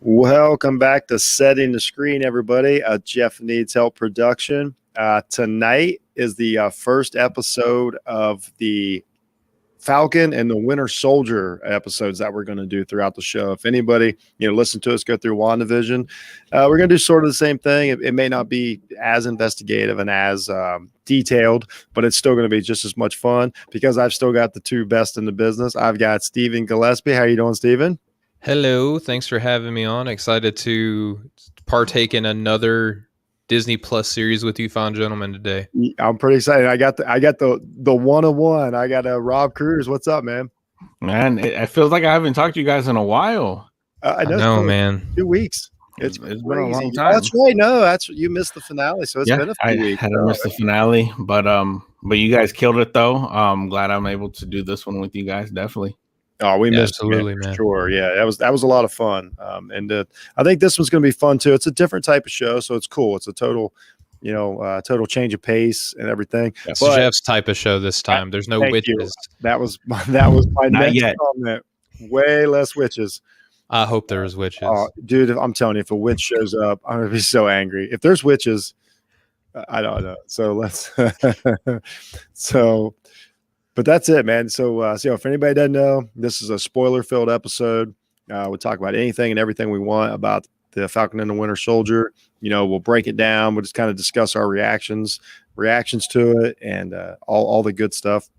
Welcome back to Setting the Screen, everybody. Jeff Needs Help production. Tonight is the first episode of the Falcon and the Winter Soldier episodes that we're going to do throughout the show. If anybody, listen to us go through WandaVision, we're going to do sort of the same thing. It may not be as investigative and as detailed, but it's still going to be just as much fun because I've still got the two best in the business. I've got Stephen Gillespie. How are you doing, Stephen? Hello, thanks for having me on. Excited to partake in another Disney Plus series with you fine gentlemen today. I'm pretty excited. I got the 101. I got Rob Cruz. What's up, man? Man, it feels like I haven't talked to you guys in a while. I know, man. 2 weeks. It's been a long time. Oh, that's right. No, you missed the finale, so it's been a few weeks. I had to miss the finale, but you guys killed it though. I'm glad I'm able to do this one with you guys. Definitely. Oh, we missed absolutely, man. Sure. Yeah, that was a lot of fun. I think this one's going to be fun too. It's a different type of show, so it's cool. It's a total change of pace and everything. It's Jeff's type of show this time. There's no witches. That was my next comment. Way less witches. I hope there's witches. Oh, dude, I'm telling you, if a witch shows up, I'm gonna be so angry. If there's witches, I don't know. So but that's it, man. So if anybody doesn't know, this is a spoiler-filled episode. We'll talk about anything and everything we want about the Falcon and the Winter Soldier. We'll break it down. We'll just kind of discuss our reactions to it, and all the good stuff.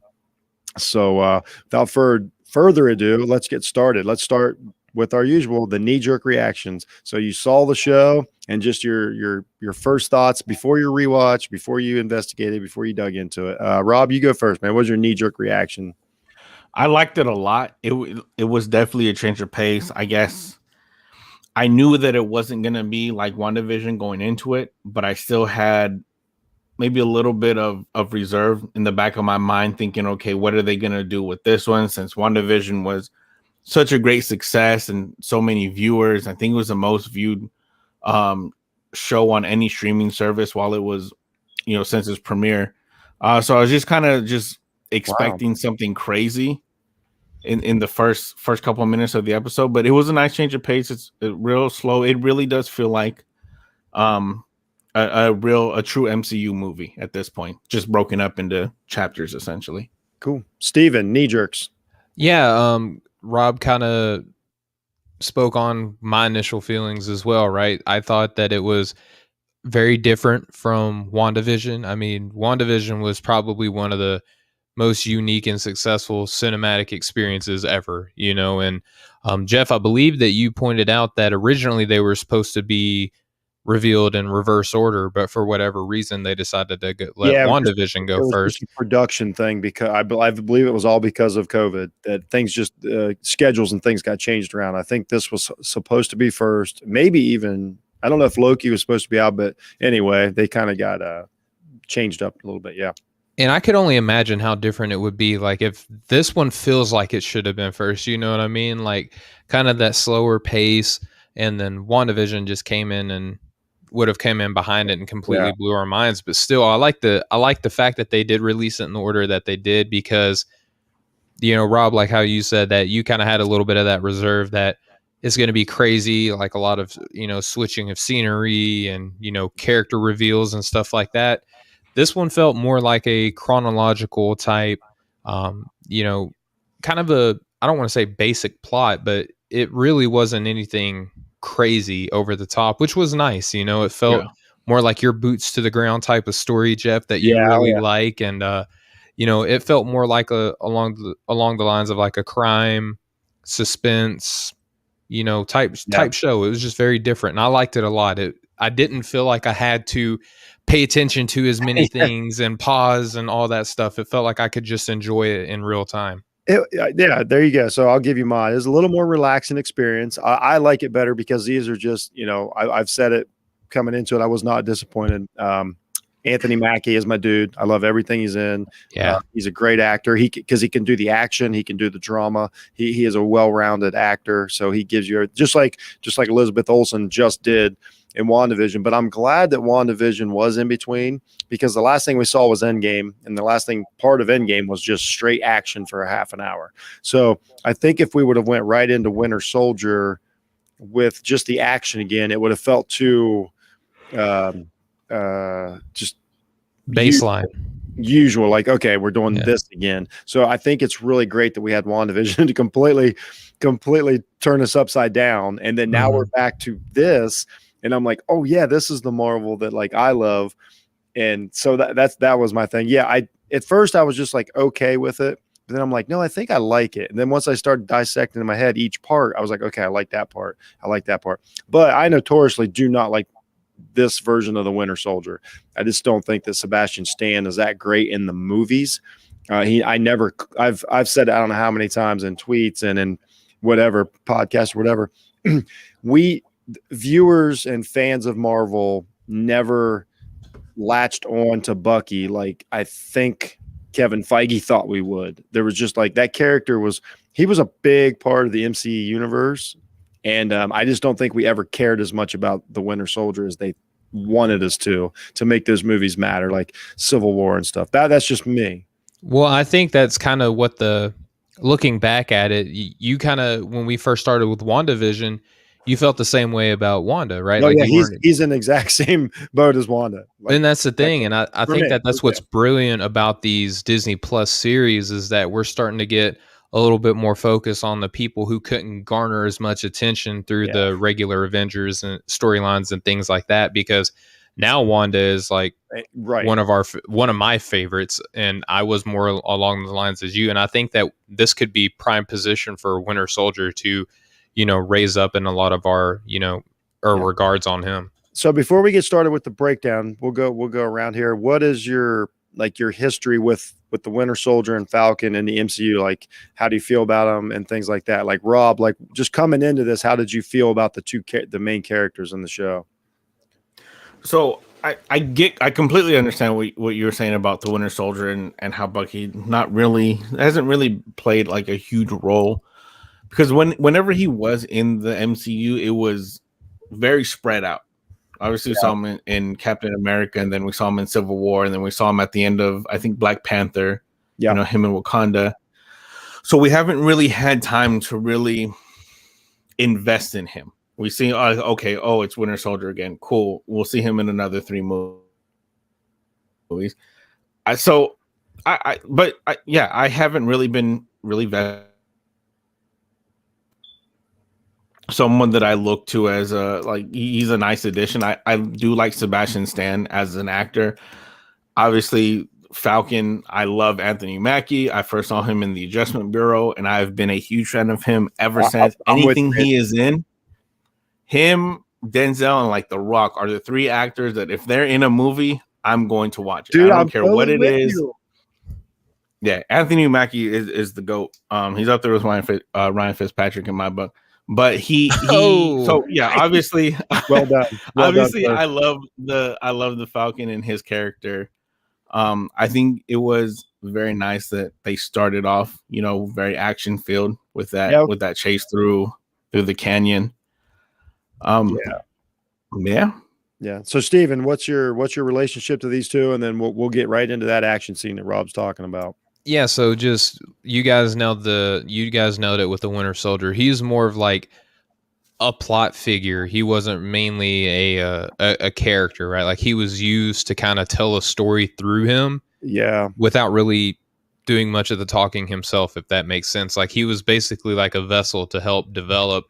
So without further ado, let's get started. Let's start with our usual, the knee-jerk reactions. So you saw the show and just your first thoughts before your rewatch, before you investigated, before you dug into it. Rob, you go first, man. What was your knee-jerk reaction? I liked it a lot. It was definitely a change of pace. I guess I knew that it wasn't going to be like WandaVision going into it, but I still had maybe a little bit of reserve in the back of my mind thinking, okay, what are they going to do with this one? Since WandaVision was such a great success and so many viewers. I think it was the most viewed show on any streaming service while it was, since its premiere. So I was just kind of expecting something crazy in the first couple of minutes of the episode, but it was a nice change of pace. It's real slow. It really does feel like a true MCU movie at this point, just broken up into chapters essentially. Cool. Steven, knee jerks. Yeah. Rob kind of spoke on my initial feelings as well, right? I thought that it was very different from WandaVision. I mean, WandaVision was probably one of the most unique and successful cinematic experiences ever, and Jeff, I believe that you pointed out that originally they were supposed to be revealed in reverse order, but for whatever reason they decided to let WandaVision go first. A production thing, because I believe it was all because of COVID, that things just schedules and things got changed around. I think this was supposed to be first, maybe even, I don't know if Loki was supposed to be out, but anyway, they kind of got changed up a little bit. Yeah. And I could only imagine how different it would be like if this one feels like it should have been first, you know what I mean? Like kind of that slower pace, and then WandaVision just came in and would have come in behind it and completely blew our minds. But still, I like the fact that they did release it in the order that they did, because, Rob, like how you said that you kind of had a little bit of that reserve that it's going to be crazy, like a lot of, switching of scenery and, character reveals and stuff like that. This one felt more like a chronological type, kind of I don't want to say basic plot, but it really wasn't anything crazy over the top, which was nice. It felt more like your boots to the ground type of story, Jeff, that you really like. And, it felt more like along the lines of like a crime suspense, type show. It was just very different. And I liked it a lot. I didn't feel like I had to pay attention to as many things and pause and all that stuff. It felt like I could just enjoy it in real time. There you go. So I'll give you mine. It's a little more relaxing experience. I like it better because these are just, I've said it coming into it. I was not disappointed. Anthony Mackie is my dude. I love everything he's in. Yeah. He's a great actor. Because he can do the action. He can do the drama. He is a well-rounded actor. So he gives you just like Elizabeth Olsen just did in WandaVision. But I'm glad that WandaVision was in between, because the last thing we saw was Endgame, and the last thing part of Endgame was just straight action for a half an hour. So I think if we would have went right into Winter Soldier, with just the action again, it would have felt too just Baseline. usual, like, okay, we're doing this again. So I think it's really great that we had WandaVision to completely turn us upside down, and then now we're back to this, and I'm like, oh yeah, this is the Marvel that like I love. And so that was my thing. Yeah, at first I was just like okay with it, but then I'm like, no, I think I like it. And then once I started dissecting in my head each part, I was like, okay, I like that part, I like that part. But I notoriously do not like this version of the Winter Soldier. I just don't think that Sebastian Stan is that great in the movies. I've said it, I don't know how many times in tweets and in whatever podcast or whatever. We viewers and fans of Marvel never latched on to Bucky like I think Kevin Feige thought we would. There was just like that character he was a big part of the MCU universe. And I just don't think we ever cared as much about the Winter Soldier as they wanted us to make those movies matter, like Civil War and stuff. That's just me. Well, I think that's kind of what looking back at it, you kind of, when we first started with WandaVision, you felt the same way about Wanda, right? Oh, like yeah, he's in the exact same boat as Wanda. Like, and that's the thing. And I think that's what's brilliant about these Disney Plus series is that we're starting to get a little bit more focus on the people who couldn't garner as much attention through the regular Avengers and storylines and things like that, because now Wanda is like one of my favorites, and I was more along the lines as you. And I think that this could be prime position for Winter Soldier to, raise up in a lot of our, regards on him. So before we get started with the breakdown, we'll go around here. What is your history with the Winter Soldier and Falcon and the MCU? Like, how do you feel about them and things like that? Like, Rob, like just coming into this, how did you feel about the main characters in the show? So I completely understand what you were saying about the Winter Soldier and how Bucky hasn't really played like a huge role, because whenever he was in the MCU, it was very spread out. Obviously, we saw him in Captain America, and then we saw him in Civil War, and then we saw him at the end of, I think, Black Panther. Yeah, him in Wakanda. So we haven't really had time to really invest in him. We see, it's Winter Soldier again. Cool. We'll see him in another 3 movies. I haven't really been vested. Someone that I look to as he's a nice addition. I do like Sebastian Stan as an actor. Obviously, Falcon, I love Anthony Mackie. I first saw him in the Adjustment Bureau, and I've been a huge fan of him ever since. Anything he is in, him, Denzel, and like The Rock are the 3 actors that if they're in a movie, I'm going to watch it. Dude, I don't care what it is. Yeah, Anthony Mackie is the GOAT. He's up there with Ryan Fitzpatrick in my book. But obviously, well done. Obviously, I love the Falcon and his character. I think it was very nice that they started off, very action filled with that chase through the canyon. Yeah. So, Steven, what's your relationship to these two, and then we'll get right into that action scene that Rob's talking about. Yeah, so just you guys nailed it with the Winter Soldier. He's more of like a plot figure. He wasn't mainly a character, right? Like he was used to kind of tell a story through him. Yeah. Without really doing much of the talking himself, if that makes sense. Like he was basically like a vessel to help develop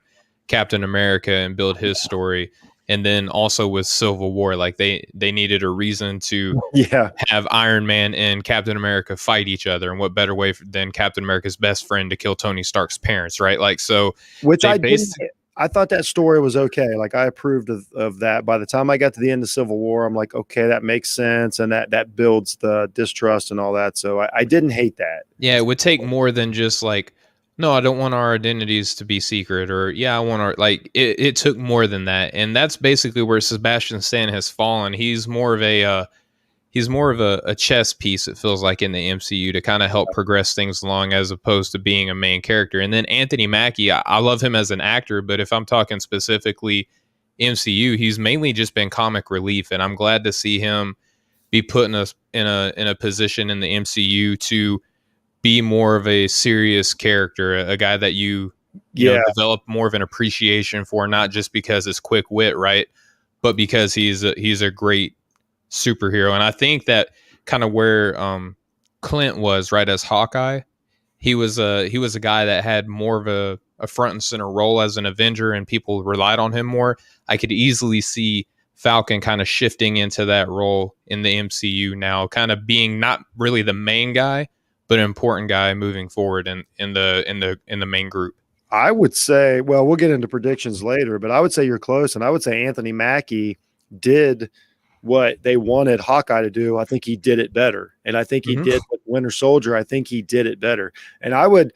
Captain America and build his story. And then also with Civil War, like they needed a reason to have Iron Man and Captain America fight each other. And what better way than Captain America's best friend to kill Tony Stark's parents, right? Like, so which I thought that story was okay. Like I approved of that. By the time I got to the end of Civil War, I'm like, okay, that makes sense. And that builds the distrust and all that. So I didn't hate that. Yeah, it would take more than just like, no, I don't want our identities to be secret, or I want our, like, it took more than that. And that's basically where Sebastian Stan has fallen. He's more of a chess piece, it feels like, in the MCU to kind of help progress things along, as opposed to being a main character. And then Anthony Mackie, I love him as an actor, but if I'm talking specifically MCU, he's mainly just been comic relief. And I'm glad to see him be put in a position in the MCU to be more of a serious character, a guy that you develop more of an appreciation for, not just because it's quick wit, right? But because he's a great superhero. And I think that kind of where Clint was, right, as Hawkeye, he was a guy that had more of a front and center role as an Avenger, and people relied on him more. I could easily see Falcon kind of shifting into that role in the MCU now, kind of being not really the main guy, but an important guy moving forward in the main group. I would say, well, we'll get into predictions later, but I would say you're close, and I would say Anthony Mackie did what they wanted Hawkeye to do. I think he did it better, and I think he did with Winter Soldier. I think he did it better, and I would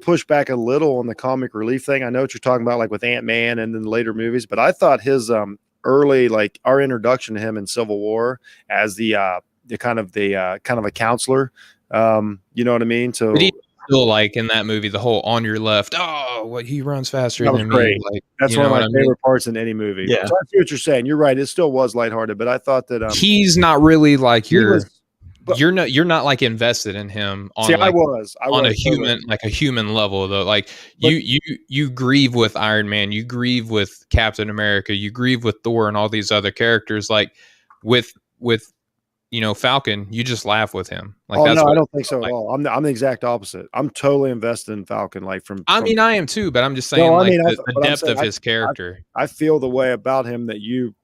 push back a little on the comic relief thing. I know what you're talking about, like with Ant-Man and then later movies, but I thought his early, like our introduction to him in Civil War as the kind of a counselor, you know what I mean? So still, like in that movie, the whole on your left, he runs faster than great. me. Like, that's one of my favorite parts in any movie. Yeah, so I see what you're saying. You're right. It still was lighthearted, but I thought that he's not really like you're not like invested in him on I was a human like a human level though. Like you grieve with Iron Man, you grieve with Captain America, you grieve with Thor and all these other characters. Like with Falcon, you just laugh with him. Like, I don't think so at all. I'm the exact opposite. I'm totally invested in Falcon. Like I am too, but I'm just saying the depth of his character. I feel the way about him that you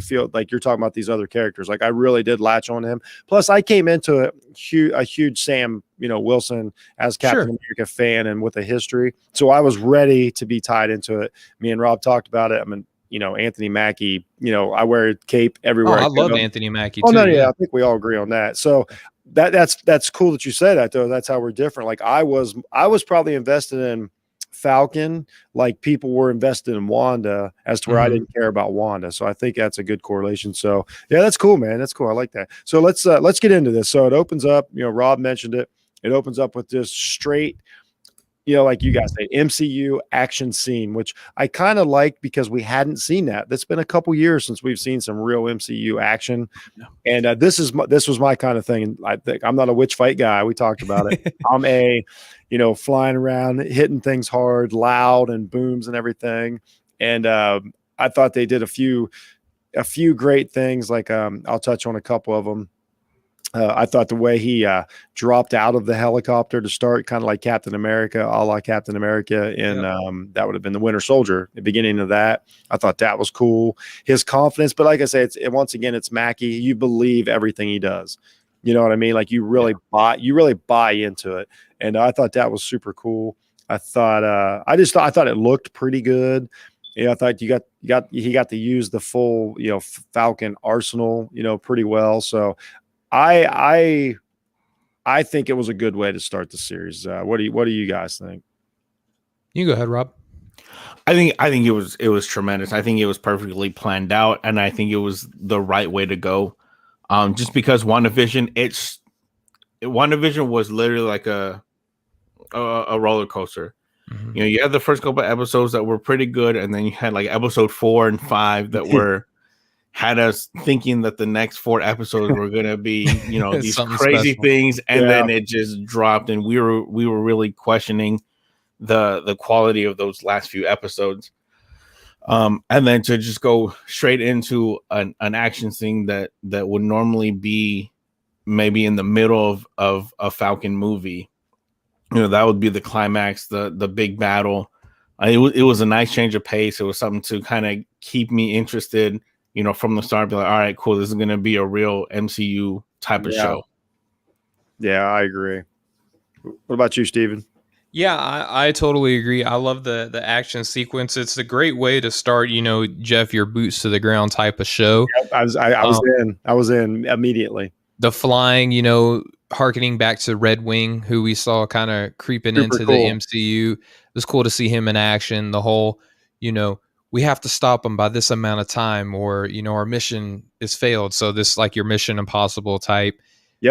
feel like you're talking about these other characters. Like I really did latch on him. Plus I came into a huge Sam, Wilson as Captain America fan and with a history. So I was ready to be tied into it. Me and Rob talked about it. I mean, Anthony Mackie, I wear a cape everywhere. I love Anthony Mackie too. Oh no, yeah, I think we all agree on that. So that's cool that you say that though. That's how we're different. Like I was probably invested in Falcon like people were invested in Wanda, as to where I didn't care about Wanda. So I think that's a good correlation. So yeah, that's cool, man. That's cool. I like that. So let's get into this. So it opens up, Rob mentioned it. It opens up with this straight, like you guys say, MCU action scene, which I kind of like because we hadn't seen that. That's been a couple years since we've seen some real MCU action. And this was my kind of thing. And I think I'm not a witch fight guy. We talked about it. I'm a, flying around, hitting things hard, loud and booms and everything. And I thought they did a few great things. Like I'll touch on a couple of them. I thought the way he dropped out of the helicopter to start, kind of like Captain America, a la Captain America in that would have been the Winter Soldier, the beginning of that. I thought that was cool. His confidence, but like I say, once again, it's Mackie. You believe everything he does. You know what I mean? Like you really buy into it. And I thought that was super cool. I thought I thought it looked pretty good. I thought he got to use the full, Falcon arsenal, pretty well. So I think it was a good way to start the series. What do you guys think? You go ahead, Rob. I think it was tremendous. I think it was perfectly planned out, and I think it was the right way to go. Just because WandaVision was literally like a roller coaster. Mm-hmm. You had the first couple of episodes that were pretty good, and then you had like episode 4 and 5 that had us thinking that the next 4 episodes were going to be, these crazy special things. And then it just dropped. And we were really questioning the quality of those last few episodes. And then to just go straight into an action scene that would normally be maybe in the middle of a Falcon movie, that would be the climax, the big battle. It was a nice change of pace. It was something to kind of keep me interested, from the start. Be like, all right, cool. This is going to be a real MCU type of show. Yeah, I agree. What about you, Steven? Yeah, I totally agree. I love the action sequence. It's a great way to start, Jeff, your boots to the ground type of show. Yep, I was in immediately. The flying, harkening back to Red Wing, who we saw kind of creeping into the MCU. It was cool to see him in action. The whole, we have to stop him by this amount of time, or, our mission is failed. So this like your Mission Impossible type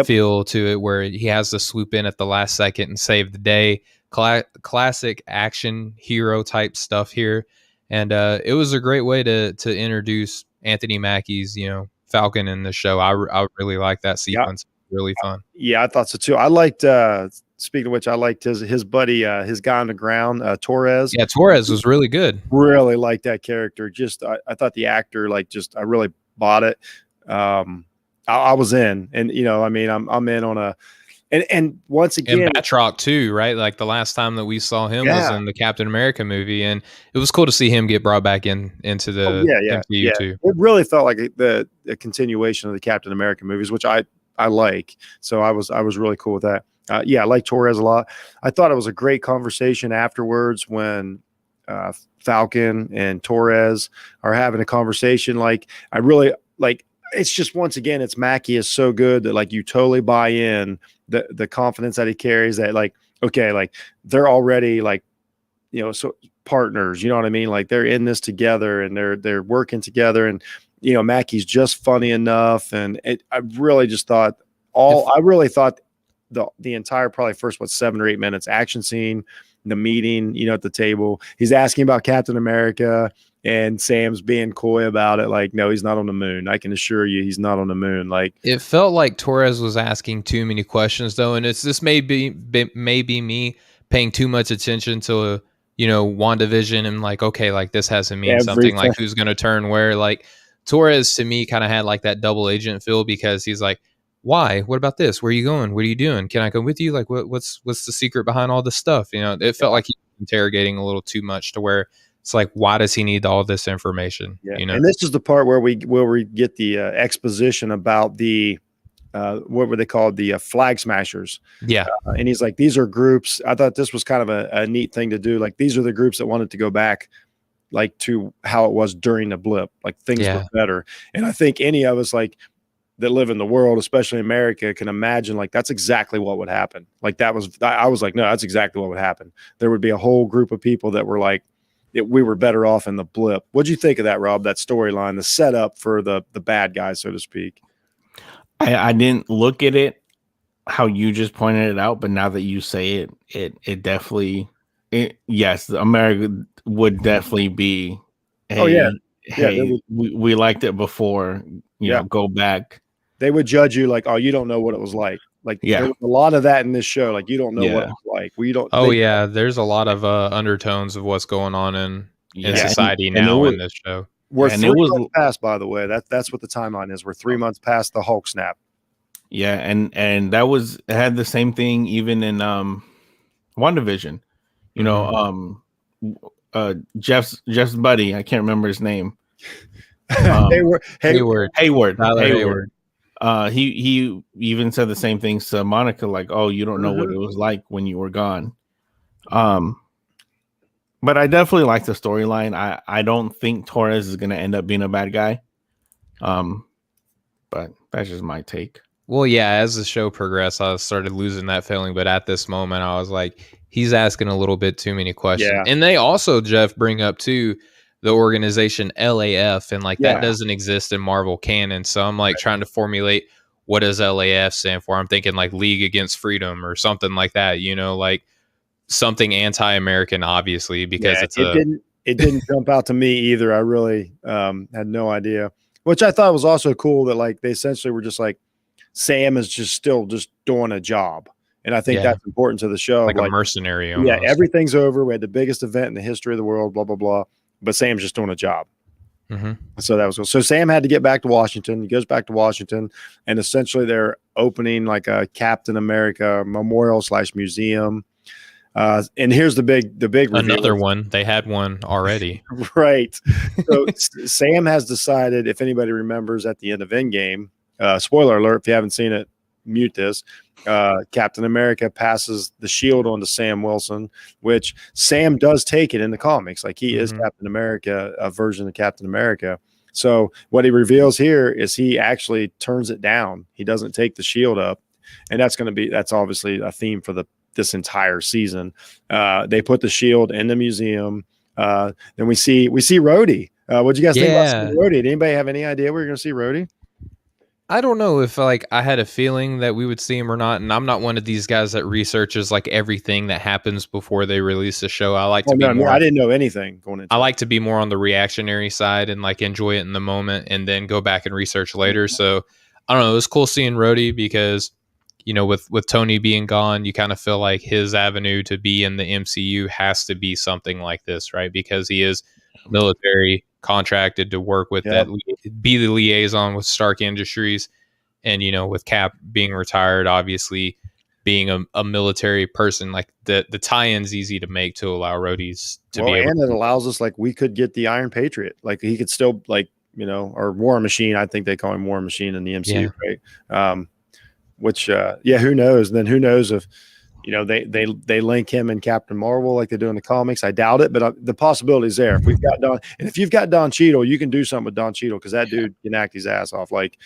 feel to it, where he has to swoop in at the last second and save the day. Classic action hero type stuff here. And it was a great way to introduce Anthony Mackie's, Falcon in the show. I really like that sequence. Really fun. Yeah, I thought so too. I liked speaking of which, I liked his buddy, his guy on the ground, Torres. Yeah, Torres was really good. Really liked that character. Just I thought the actor, like, just I really bought it. I was in, and I mean, I'm in on a, and once again, And Batroc too, right? Like the last time that we saw him was in the Captain America movie, and it was cool to see him get brought back into the MCU too. It really felt like the continuation of the Captain America movies, which I like. So I was really cool with that. I like Torres a lot. I thought it was a great conversation afterwards when Falcon and Torres are having a conversation. Like, I really like. It's just, once again, it's Mackie is so good that, like, you totally buy in the confidence that he carries, that, like, okay, like, they're already, like, so partners, you know what I mean? Like, they're in this together, and they're working together, and Mackie's just funny enough. And I really just thought the entire, probably first 7 or 8 minutes action scene, the meeting, at the table, he's asking about Captain America, and Sam's being coy about it. Like, no, he's not on the moon. I can assure you he's not on the moon. Like, it felt like Torres was asking too many questions, though. And this may be me paying too much attention to, WandaVision, and like, okay, like, this has to mean something, like who's going to turn where. Like, Torres to me kind of had like that double agent feel, because he's like, why? What about this? Where are you going? What are you doing? Can I come with you? Like, what's the secret behind all this stuff? It felt like he was interrogating a little too much, to where it's like, why does he need all this information? Yeah. And this is the part where we get the exposition about the what were they called? The flag smashers. Yeah. And he's like, these are groups. I thought this was kind of a neat thing to do. Like, these are the groups that wanted to go back, like, to how it was during the blip. Like, things were better. And I think any of us, like, that live in the world, especially America, can imagine, like, that's exactly what would happen. Like, I was like, no, that's exactly what would happen. There would be a whole group of people that were like, we were better off in the blip. What'd you think of that, Rob? That storyline, the setup for the bad guys, so to speak. I didn't look at it how you just pointed it out, but now that you say it definitely, yes, America would definitely be. Hey, we liked it before. Go back. They would judge you like, oh, you don't know what it was like. Like, there was a lot of that in this show. Like, you don't know what it's like. There's a lot of undertones of what's going on in society now in this show. We're 3 months past, by the way. That's what the timeline is. We're 3 months past the Hulk snap. Yeah, and it had the same thing even in WandaVision. Jeff's buddy, I can't remember his name. Hayward. He even said the same things to Monica, like, oh, you don't know what it was like when you were gone. But I definitely like the storyline. I don't think Torres is going to end up being a bad guy. But that's just my take. Well, yeah, as the show progressed, I started losing that feeling. But at this moment, I was like, he's asking a little bit too many questions. Yeah. And they also, Jeff, bring up, too, the organization LAF. And, like, that doesn't exist in Marvel canon. So I'm, like, trying to formulate, what does LAF stand for? I'm thinking, like, League Against Freedom or something like that, like something anti-American, obviously, because it didn't jump out to me either. I really had no idea, which I thought was also cool, that, like, they essentially were just like, Sam is still doing a job. And I think that's important to the show. Like a mercenary. Almost. Yeah, everything's over. We had the biggest event in the history of the world, blah, blah, blah. But Sam's just doing a job. Mm-hmm. So that was cool. So Sam had to get back to Washington. He goes back to Washington, and essentially they're opening like a Captain America memorial / museum. And here's the big reveal. Another one. They had one already. Right. So Sam has decided, if anybody remembers at the end of Endgame, spoiler alert, if you haven't seen it, mute this. Captain America passes the shield on to Sam Wilson, which Sam does take it in the comics. Like, he is Captain America, a version of Captain America. So what he reveals here is he actually turns it down. He doesn't take the shield up. And that's obviously a theme for this entire season. They put the shield in the museum. Then we see Rhodey. What'd you guys think about seeing Rhodey? Did anybody have any idea we were going to see Rhodey? I don't know if, like, I had a feeling that we would see him or not, and I'm not one of these guys that researches, like, everything that happens before they release a show. I like to be more. I didn't know anything going into. I like to be more on the reactionary side and, like, enjoy it in the moment and then go back and research later. So I don't know. It was cool seeing Rhodey because with Tony being gone, you kind of feel like his avenue to be in the MCU has to be something like this, right? Because he is military contracted to work with Yeah. be the liaison with Stark Industries, and with Cap being retired, obviously being a military person, like the tie-in's easy to make to allow Rhodey's to be able and to. it allows us, like, we could get the Iron Patriot, like he could still, like, or War Machine. I think they call him War Machine in the MCU, right? Which who knows? And then who knows if they link him and Captain Marvel like they do in the comics. I doubt it, but the possibility is there. If we've got Don, and if you've got Don Cheadle, you can do something with Don Cheadle, because that dude can act his ass off. Like,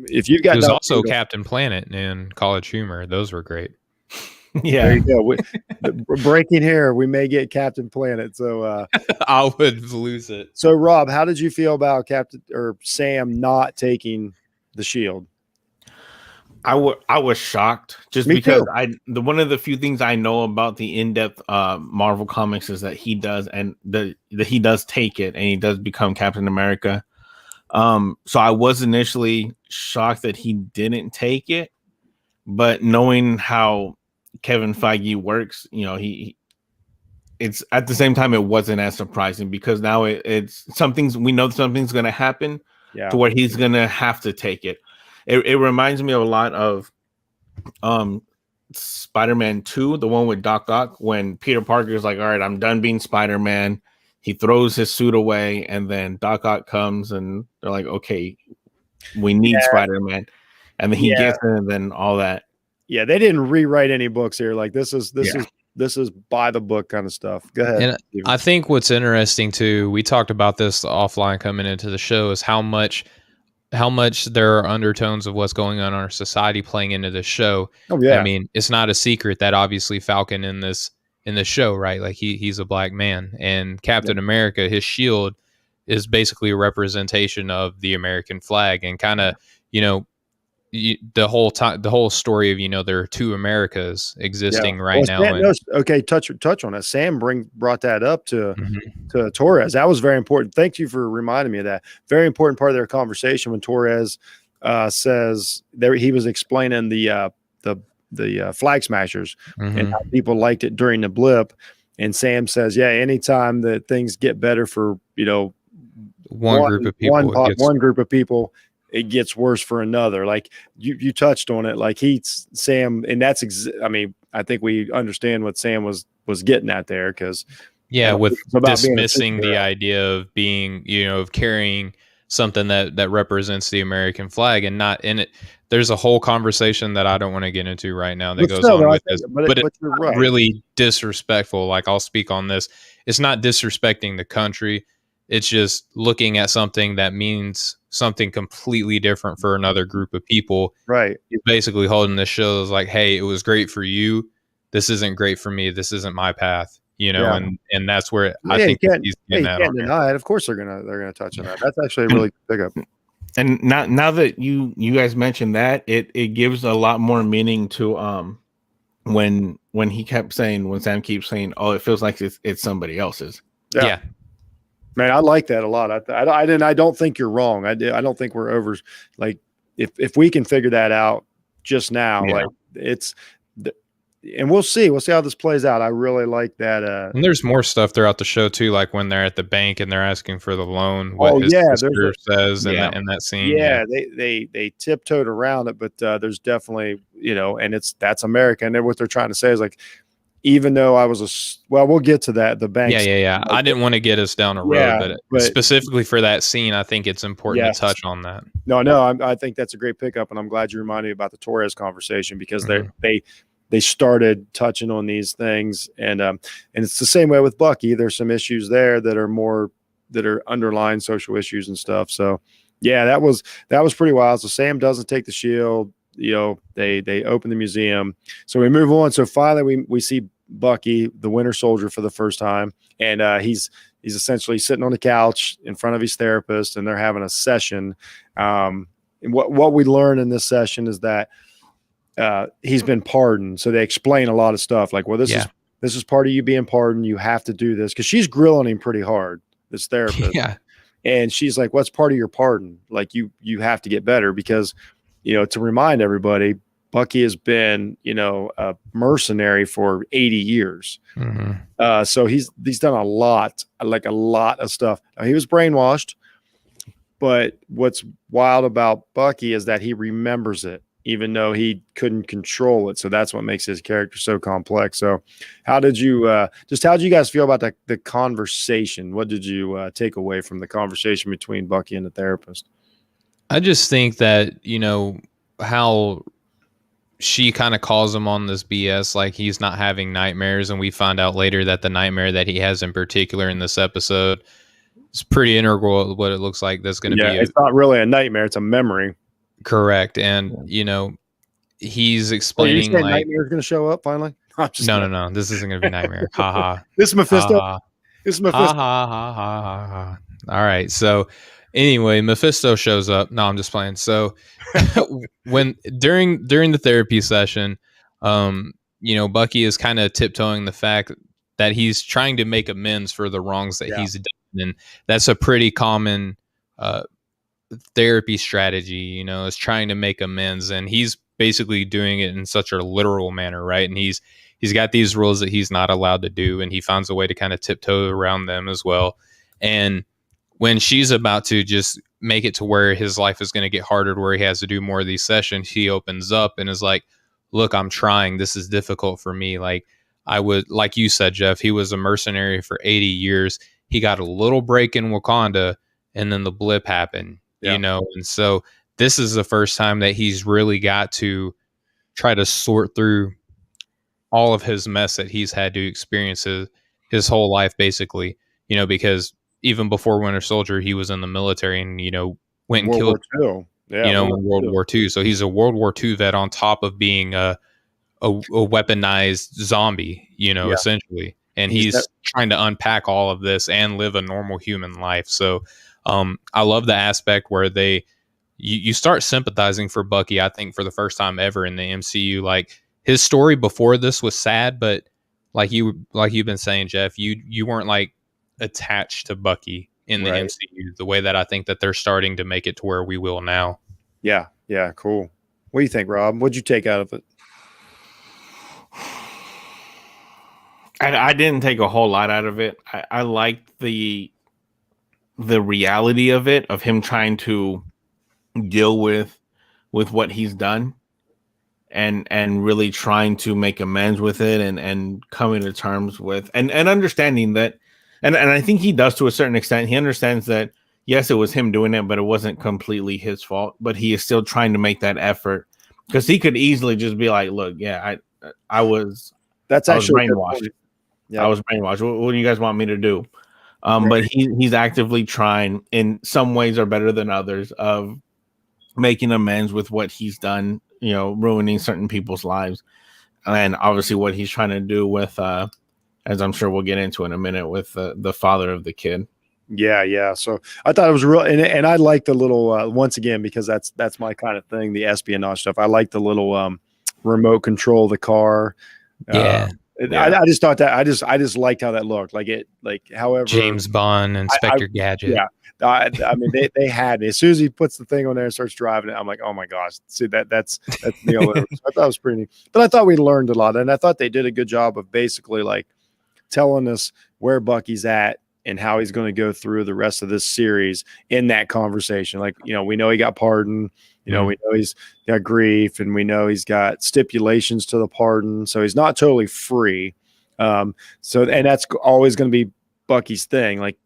if you've got There's Don also Cheadle, Captain Planet and College Humor. Those were great. there you go. We're breaking here. We may get Captain Planet. So I would lose it. So Rob, how did you feel about Sam not taking the shield? I was shocked, just Me because too. one of the few things I know about the in-depth Marvel comics is that he does, and that he does take it, and he does become Captain America. So I was initially shocked that he didn't take it, but knowing how Kevin Feige works, it's at the same time, it wasn't as surprising, because now it's we know something's going to happen to where he's going to have to take it. It reminds me a lot of Spider-Man 2, the one with Doc Ock, when Peter Parker is like, all right, I'm done being Spider-Man. He throws his suit away, and then Doc Ock comes, and they're like, okay, we need Spider-Man. And then he gets it, and then all that. Yeah, they didn't rewrite any books here. Like, this is by the book kind of stuff. Go ahead. And I think what's interesting too, we talked about this offline coming into the show, is how much there are undertones of what's going on in our society playing into the show. Oh yeah. I mean, it's not a secret that obviously Falcon in this show, right? Like he's a black man, and Captain America, his shield is basically a representation of the American flag, and kind of, the whole story of, there are two Americas existing right now. Okay, touch on that. Sam brought that up to Torres. That was very important. Thank you for reminding me of that. Very important part of their conversation when Torres says he was explaining the Flag Smashers and how people liked it during the blip, and Sam says, anytime that things get better for one group of people, it gets worse for another. Like you touched on it. Like Sam, and that's I think we understand what Sam was getting at there, because with dismissing the idea of being, of carrying something that represents the American flag and not in it. There's a whole conversation that I don't want to get into right now that goes on with this, but it's right. Really disrespectful. Like, I'll speak on this. It's not disrespecting the country. It's just looking at something that means something completely different for another group of people. Right. He's basically holding this show as like, hey, it was great for you. This isn't great for me. This isn't my path. And that's where I think he's getting at. You can't deny it. Of course they're gonna touch on that. That's actually a really big up. And now that you guys mentioned that, it gives a lot more meaning to when Sam keeps saying, oh, it feels like it's somebody else's. Yeah. Man, I like that a lot. I don't think you're wrong. I don't think we're over. Like, if we can figure that out just now, like and we'll see how this plays out. I really like that. And there's more stuff throughout the show too, like when they're at the bank and they're asking for the loan. What his sister says in that scene. Yeah, they tiptoed around it, but there's definitely and that's America, and what they're trying to say is, like, even though I was we'll get to that. The bank. Yeah. I didn't want to get us down a road, but specifically for that scene, I think it's important to touch on that. No, I think that's a great pickup, and I'm glad you reminded me about the Torres conversation, because they started touching on these things, and it's the same way with Bucky. There's some issues there that are underlying social issues and stuff. So that was pretty wild. So Sam doesn't take the shield. They open the museum. So we move on. So finally we see Bucky, the Winter Soldier, for the first time, and he's essentially sitting on the couch in front of his therapist, and they're having a session. And what we learn in this session is that he's been pardoned. So they explain a lot of stuff, like, well, this is part of you being pardoned. You have to do this, because she's grilling him pretty hard, this therapist. Yeah. And she's like, what's part of your pardon? Like, you have to get better, because to remind everybody, Bucky has been, a mercenary for 80 years. Mm-hmm. So he's done a lot of stuff. Now, he was brainwashed, but what's wild about Bucky is that he remembers it, even though he couldn't control it. So that's what makes his character so complex. So how did you guys feel about the conversation? What did you take away from the conversation between Bucky and the therapist? I just think that, how she kind of calls him on this BS, like he's not having nightmares. And we find out later that the nightmare that he has in particular in this episode is pretty integral to what it looks like. That's going to be it's not really a nightmare. It's a memory. Correct. And, he's explaining like nightmare's going to show up finally. No. This isn't going to be nightmare. Ha ha. This is Mephisto. Ha, ha. This is Mephisto. Ha, ha, ha, ha, ha, ha. All right. So anyway, Mephisto shows up. No, I'm just playing. So when during the therapy session, Bucky is kind of tiptoeing the fact that he's trying to make amends for the wrongs that he's done. And that's a pretty common therapy strategy, is trying to make amends. And he's basically doing it in such a literal manner, right? And he's got these rules that he's not allowed to do, and he finds a way to kind of tiptoe around them as well. And when she's about to just make it to where his life is going to get harder, to where he has to do more of these sessions, he opens up and is like, look, I'm trying. This is difficult for me. Like like you said, Jeff, he was a mercenary for 80 years. He got a little break in Wakanda, and then the blip happened, and so this is the first time that he's really got to try to sort through all of his mess that he's had to experience his whole life, basically, because even before Winter Soldier, he was in the military and, went and killed, in World War II. So he's a World War II vet on top of being a weaponized zombie, essentially. And he's trying to unpack all of this and live a normal human life. So I love the aspect where you start sympathizing for Bucky, I think, for the first time ever in the MCU. Like, his story before this was sad, but like you've been saying, Jeff, you weren't like attached to Bucky in the MCU the way that I think that they're starting to make it to where we will now. Yeah, cool. What do you think, Rob? What'd you take out of it? I didn't take a whole lot out of it. I liked the reality of it, of him trying to deal with what he's done and really trying to make amends with it and coming to terms with and understanding that. And I think he does to a certain extent. He understands that, yes, it was him doing it, but it wasn't completely his fault. But he is still trying to make that effort, because he could easily just be like, look, I was brainwashed. Yeah. I was brainwashed. What do you guys want me to do? But he's actively trying, in some ways are better than others, of making amends with what he's done, ruining certain people's lives. And obviously what he's trying to do with, as I'm sure we'll get into in a minute, with the father of the kid. Yeah. So I thought it was real. And I like the little, once again, because that's my kind of thing, the espionage stuff. I like the little remote control of the car. Yeah. I just thought that I just liked how that looked. However, James Bond, Inspector Gadget. Yeah. I mean, they had me. As soon as he puts the thing on there and starts driving it, I'm like, oh my gosh, see that's Neil. I thought it was pretty neat. But I thought we learned a lot, and I thought they did a good job of basically like telling us where Bucky's at and how he's going to go through the rest of this series in that conversation. Like, we know he got pardoned. We know he's got grief, and we know he's got stipulations to the pardon. So he's not totally free. And that's always going to be Bucky's thing. Like,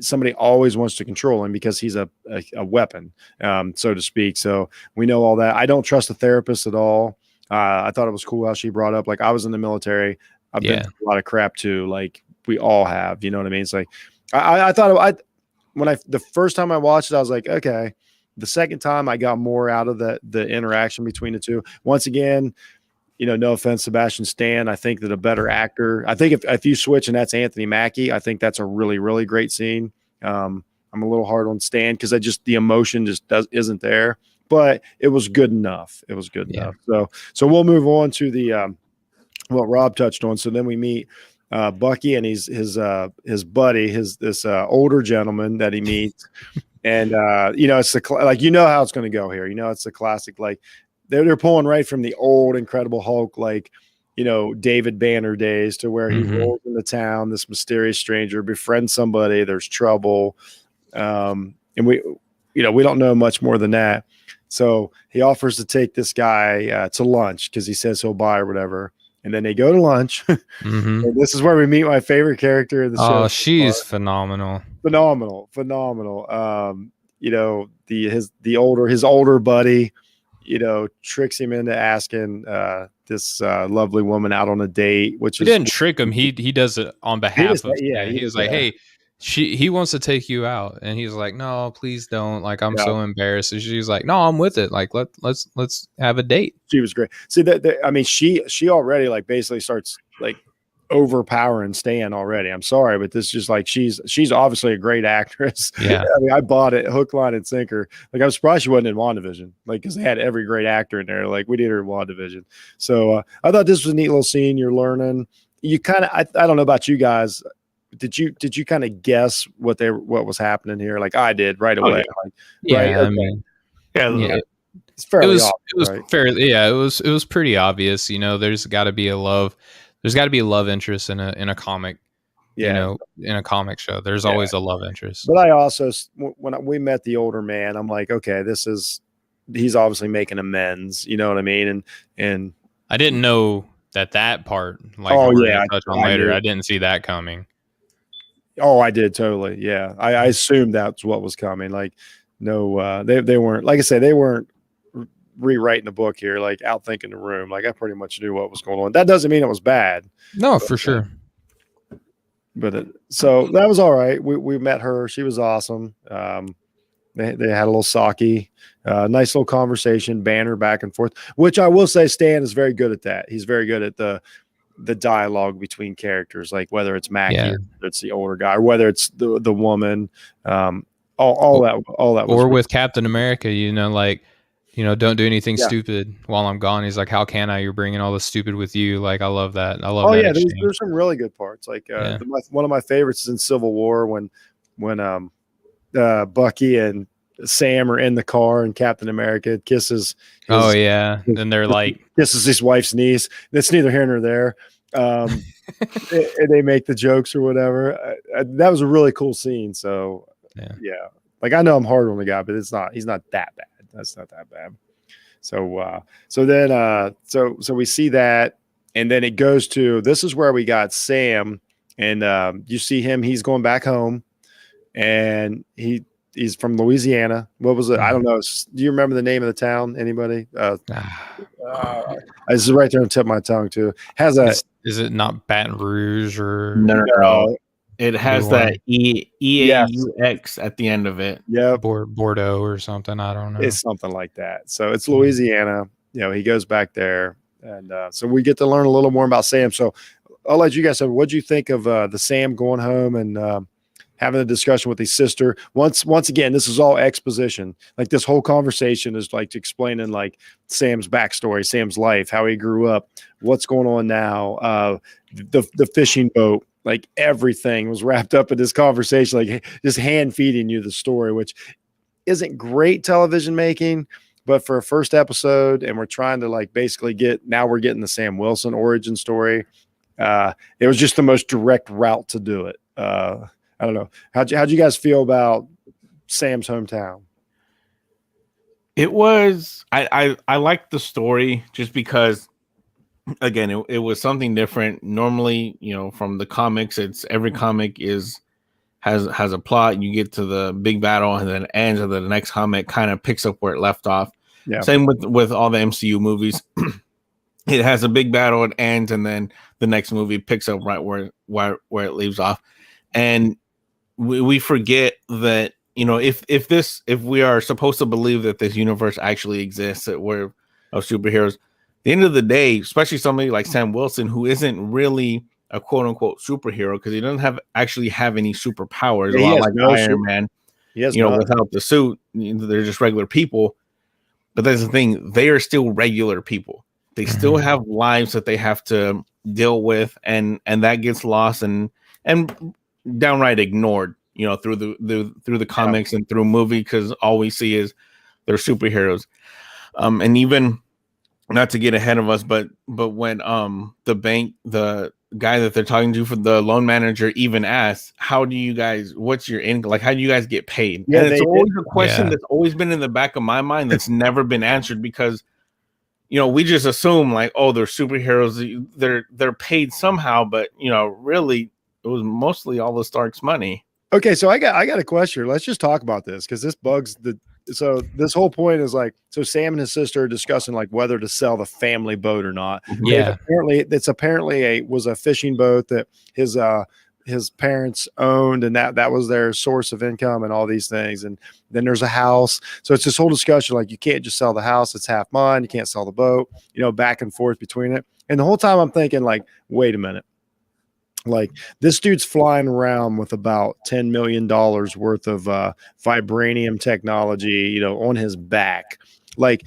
somebody always wants to control him because he's a weapon, so to speak. So we know all that. I don't trust the therapist at all. I thought it was cool how she brought up, like, I was in the military. I've been through a lot of crap too. Like, we all have, you know what I mean? It's like, I thought the first time I watched it, I was like, okay. The second time I got more out of the interaction between the two. Once again, no offense, Sebastian Stan. I think that a better actor. I think if you switch and that's Anthony Mackie, I think that's a really, really great scene. I'm a little hard on Stan because the emotion just isn't there. But it was good enough. It was good enough. So we'll move on to the what Rob touched on. So then we meet Bucky and his buddy, this older gentleman that he meets. And, it's how it's going to go here. It's the classic, like, they're pulling right from the old Incredible Hulk, like, you know, David Banner days, to where he rolls into town, this mysterious stranger befriends somebody, there's trouble, and we, you know, we don't know much more than that. So he offers to take this guy to lunch because he says he'll buy or whatever. And then they go to lunch. And this is where we meet my favorite character of the show. Oh, she's phenomenal. Phenomenal. You know, his older buddy, you know, tricks him into asking this lovely woman out on a date, which he didn't trick him. He does it on behalf of. He was like, hey, he wants to take you out, and he's like, no, please don't. Like, I'm so embarrassed. And she's like, no, I'm with it. Like, let's have a date. She was great. See that I mean, she already like basically starts like overpowering Stan already. I'm sorry, but this is just like she's obviously a great actress. Yeah, I mean, I bought it hook, line, and sinker. Like, I'm surprised she wasn't in WandaVision, like, because they had every great actor in there. Like, we did her in WandaVision. So I thought this was a neat little scene. You're learning. You kind of I don't know about you guys. Did you kind of guess what was happening here? Like, I did right away. Oh, yeah. Like, yeah, right? I mean, yeah. It's fairly obvious, it was right? fairly, yeah, it was pretty obvious. You know, there's got to be a love interest in a comic. Yeah. You know, in a comic show, there's always a love interest. But I also, when we met the older man, I'm like, okay, he's obviously making amends. You know what I mean? And I didn't know that part. Like, touch on later. I didn't see that coming. Oh, I did totally. Yeah, I assumed that's what was coming. Like, no, they weren't. Like I said, they weren't rewriting the book here, like outthinking the room. Like, I pretty much knew what was going on. That doesn't mean it was bad. No, for sure. But so that was all right. We met her. She was awesome. They had a little sake, nice little conversation, banter back and forth. Which I will say, Stan is very good at that. He's very good at the dialogue between characters, like whether it's Mackie, or whether it's the older guy, or whether it's the woman. All that was or with Captain America, you know, like, you know, don't do anything stupid while I'm gone. He's like, how can I? You're bringing all this stupid with you. Like, I love that. I love that. Yeah, there's some really good parts. Like, one of my favorites is in Civil War when Bucky and Sam are in the car and Captain America kisses. And they're like, kisses his wife's niece. That's neither here nor there. And they make the jokes or whatever. That was a really cool scene. So yeah, like, I know I'm hard on the guy, but he's not that bad. That's not that bad. So so we see that, and then it goes to, this is where we got Sam, and you see him. He's going back home, and he's from Louisiana. What was it? I don't know. Do you remember the name of the town? Anybody? This is right there on the tip of my tongue too. Is it not Baton Rouge or no? It has that EAUX at the end of it. Yeah, Bordeaux or something. I don't know. It's something like that. So it's Louisiana. You know, he goes back there, and so we get to learn a little more about Sam. So I'll let you guys know. What'd you think of the Sam going home and having a discussion with his sister? Once again, this is all exposition. Like, this whole conversation is like explaining like Sam's backstory, Sam's life, how he grew up, what's going on now, the fishing boat. Like, everything was wrapped up in this conversation, like just hand feeding you the story, which isn't great television making, but for a first episode, and we're trying to like basically we're getting the Sam Wilson origin story. It was just the most direct route to do it. I don't know. How'd you guys feel about Sam's hometown? It was, I liked the story just because, again, it was something different. Normally, you know, from the comics, it's every comic has a plot. You get to the big battle and then it ends, and then the next comic kind of picks up where it left off. Yeah. Same with all the MCU movies. It has a big battle, it ends, and then the next movie picks up right where it leaves off. And we forget that, you know, if we are supposed to believe that this universe actually exists, that we're of superheroes, the end of the day, especially somebody like Sam Wilson, who isn't really a quote unquote superhero because he doesn't actually have any superpowers, a lot like Iron Man. Without the suit, they're just regular people. But that's the thing, they are still regular people. They still have lives that they have to deal with, and that gets lost and downright ignored, you know, through the comics and through movie, because all we see is they're superheroes. And even not to get ahead of us, but when the bank, the guy that they're talking to for the loan manager even asks, how do you guys, what's your income, like how do you guys get paid? Yeah, And it's they always a question Yeah. that's always been in the back of my mind that's never been answered, because we just assume like, oh, they're superheroes, they're paid somehow, but really it was mostly all the Stark's money. Okay, so I got a question. Let's just talk about this because this bugs the. So this whole point is like, so Sam and his sister are discussing like whether to sell the family boat or not. Yeah. It's apparently was a fishing boat that his parents owned, and that was their source of income and all these things. And then there's a house. So it's this whole discussion like you can't just sell the house; it's half mine. You can't sell the boat. Back and forth between it. And the whole time I'm thinking like, wait a minute. Like this dude's flying around with about $10 million worth of vibranium technology, on his back. Like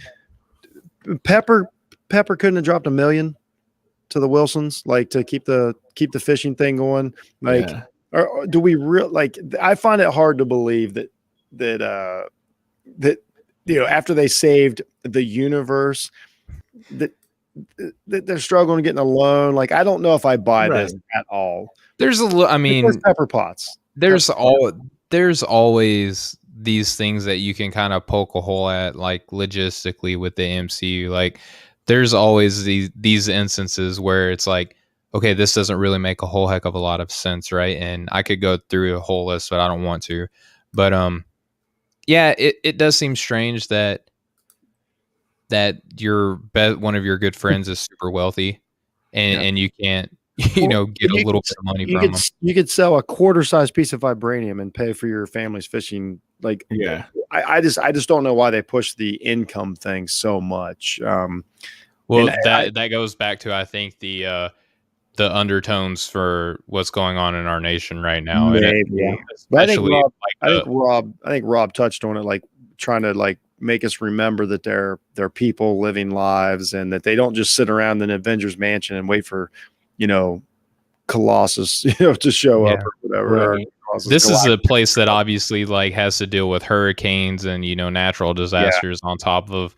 Pepper couldn't have dropped $1 million to the Wilsons, like to keep the fishing thing going. Like, Yeah. or do we like? I find it hard to believe that after they saved the universe, that they're struggling getting a loan. Like, I don't know if I buy this at all. There's a little, I mean, Pepper Potts. there's always these things that you can kind of poke a hole at, like logistically with the MCU. Like there's always these instances where it's like, okay, this doesn't really make a whole heck of a lot of sense, right? And I could go through a whole list, but I don't want to. But yeah, it does seem strange that one of your good friends is super wealthy, and you can't get a little bit of money from them. You could sell a quarter-sized piece of vibranium and pay for your family's fishing. Like, Yeah. I just don't know why they push the income thing so much. Well, that goes back to, I think, the undertones for what's going on in our nation right now. Maybe. But I think Rob touched on it, like trying to like make us remember that they're people living lives and that they don't just sit around in Avengers Mansion and wait for, Colossus, to show up or whatever. Right. This is a place that obviously like has to deal with hurricanes and natural disasters on top of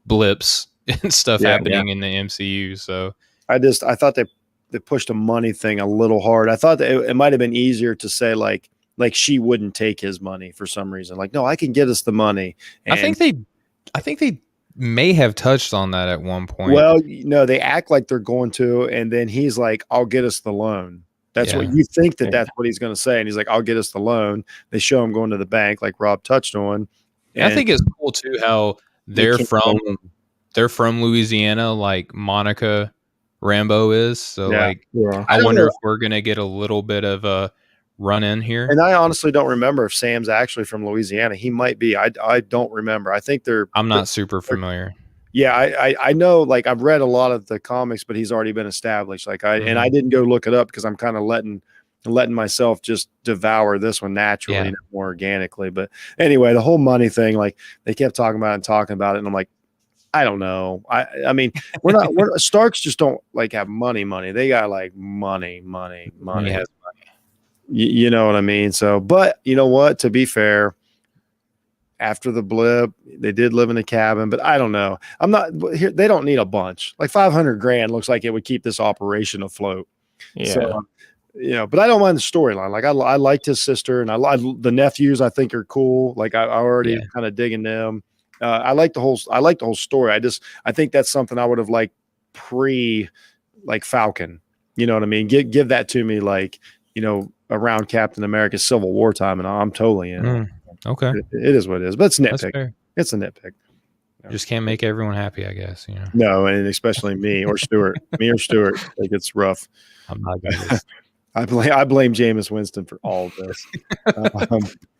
blips and stuff happening in the MCU. So I thought they pushed a money thing a little hard. I thought that it might have been easier to say like she wouldn't take his money for some reason. Like, no, I can get us the money. And I think they may have touched on that at one point. Well, they act like they're going to, and then he's like, I'll get us the loan. That's what you think that's what he's going to say. And he's like, I'll get us the loan. They show him going to the bank, like Rob touched on. I think it's cool too how they're from Louisiana, like Monica Rambeau is. So I wonder if we're going to get a little bit of a run in here. And I honestly don't remember if Sam's actually from Louisiana. He might be. I don't remember. I think I'm not super familiar. Yeah, I know, like I've read a lot of the comics, but he's already been established. Like and I didn't go look it up because I'm kind of letting myself just devour this one naturally, more organically. But anyway, the whole money thing, like they kept talking about it, and I'm like, I don't know. I mean, we're Starks just don't like have money. They got like money. Yeah. You know what I mean? So, but you know what? To be fair, after the blip, they did live in a cabin, but I don't know. I'm not here. They don't need a bunch. Like $500,000 looks like it would keep this operation afloat. Yeah. So, but I don't mind the storyline. Like I liked his sister, and the nephews. I think are cool. Like I already kind of digging them. I like the whole story. I think that's something I would have liked like Falcon. You know what I mean? Give that to me, like around Captain America's Civil War time, and I'm totally in. Okay, it is what it is, but it's nitpick. It's a nitpick. Just can't make everyone happy, I guess. No, and especially me or Stuart. Like it's rough. I'm not good. I blame Jameis Winston for all of this.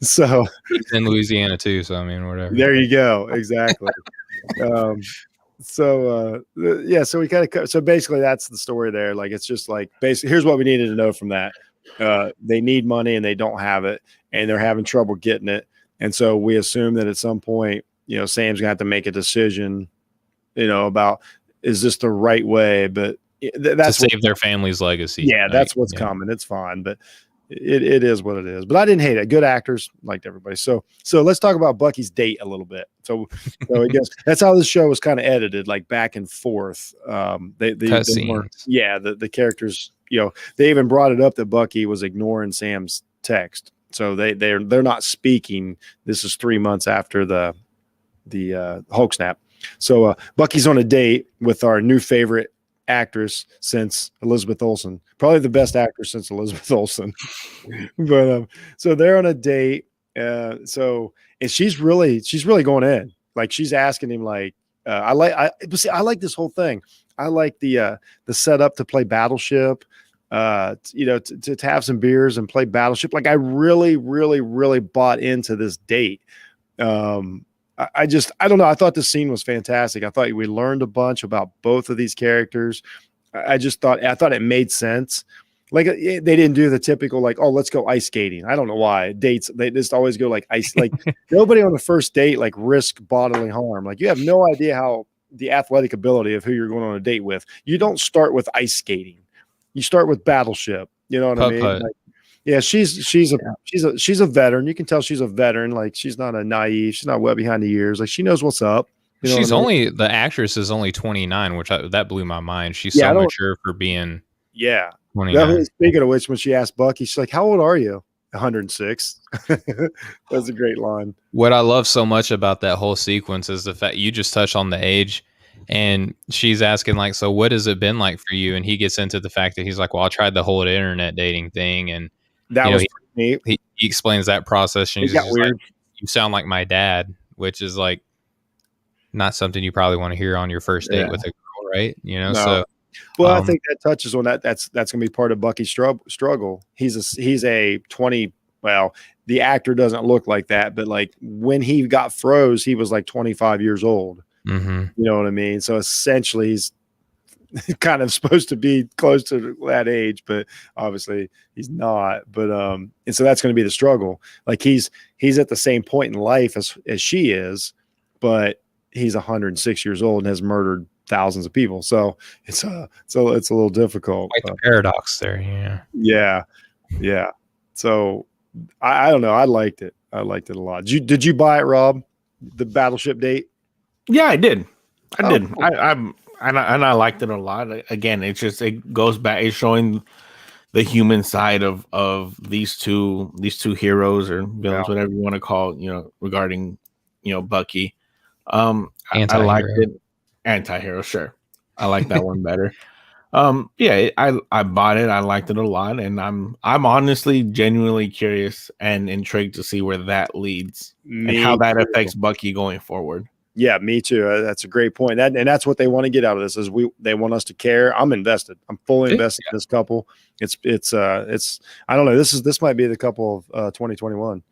So he's in Louisiana too, so I mean, whatever. There you go. Exactly. So we kind of so basically that's the story there. Like it's just like basically here's what we needed to know from that. They need money and they don't have it, and they're having trouble getting it. And so we assume that at some point, Sam's gonna have to make a decision, about is this the right way? But that's to save their family's legacy. Yeah, that's what's coming. It's fine, but it is what it is. But I didn't hate it. Good actors, liked everybody. So let's talk about Bucky's date a little bit. So I guess that's how this show was kind of edited, like back and forth. They weren't, the characters, they even brought it up that Bucky was ignoring Sam's text. So they're not speaking. This is 3 months after the Hulk snap. So Bucky's on a date with our new favorite actress since Elizabeth Olsen, probably the best actress since Elizabeth Olsen. But so they're on a date. And she's really going in. Like, she's asking him, like, I like this whole thing. I like the setup to play Battleship, to have some beers and play Battleship. Like, I really, really, really bought into this date. I don't know. I thought the scene was fantastic. I thought we learned a bunch about both of these characters. I thought it made sense. Like, they didn't do the typical, like, oh, let's go ice skating. I don't know why dates, they just always go like ice. Like, nobody on the first date, like, risk bodily harm. Like, you have no idea how the athletic ability of who you're going on a date with. You don't start with ice skating. You start with Battleship. You know what I mean? Like, yeah, she's a veteran. You can tell she's a veteran. Like, she's not a naive. She's not wet behind the ears. Like, she knows what's up. She's only, the actress is only 29, which that blew my mind. She's so mature for being 29. Speaking of which, when she asked Bucky, she's like, "How old are you?" 106. That's a great line. What I love so much about that whole sequence is the fact you just touched on the age. And she's asking, like, so what has it been like for you? And he gets into the fact that he's like, well, I tried the whole internet dating thing. And that was neat. He explains that process. And he's just weird. Like, you sound like my dad, which is like not something you probably want to hear on your first date with a girl, right? No. So, well, I think that touches on that. That's going to be part of Bucky's struggle. He's a 20. Well, the actor doesn't look like that, but like when he got froze, he was like 25 years old. Mm-hmm. You know what I mean? So essentially, he's kind of supposed to be close to that age, but obviously he's not. But and so that's going to be the struggle. Like, he's at the same point in life as she is, but he's 106 years old and has murdered thousands of people. So it's a little difficult. Like the paradox there, yeah. So I don't know. I liked it. I liked it a lot. Did you buy it, Rob? The Battleship date? Yeah, I did. I did. Cool. I liked it a lot. Again, it goes back. It's showing the human side of these two heroes or villains, whatever you want to call, regarding, Bucky. I liked it. Anti-hero, sure. I like that one better. I bought it. I liked it a lot, and I'm honestly genuinely curious and intrigued to see where that leads and how that affects Bucky going forward. Yeah, me too. That's a great point. And that's what they want to get out of this is they want us to care. I'm invested. I'm fully invested in this couple. It's I don't know. This might be the couple of 2021.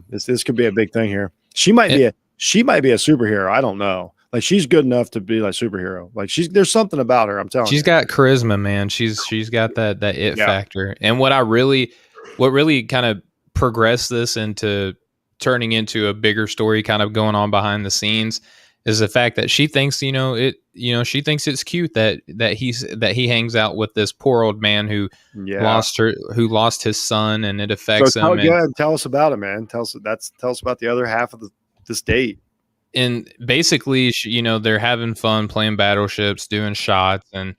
This could be a big thing here. She might be a superhero. I don't know. Like, she's good enough to be like superhero. Like, there's something about her. I'm telling you. She's got charisma, man. She's got that it factor. And what really kind of progressed this into turning into a bigger story kind of going on behind the scenes is the fact that she thinks, she thinks it's cute that he hangs out with this poor old man who lost his son, and it affects him. Tell us about it, man. Tell us about the other half of this date. And basically, they're having fun playing battleships, doing shots. And,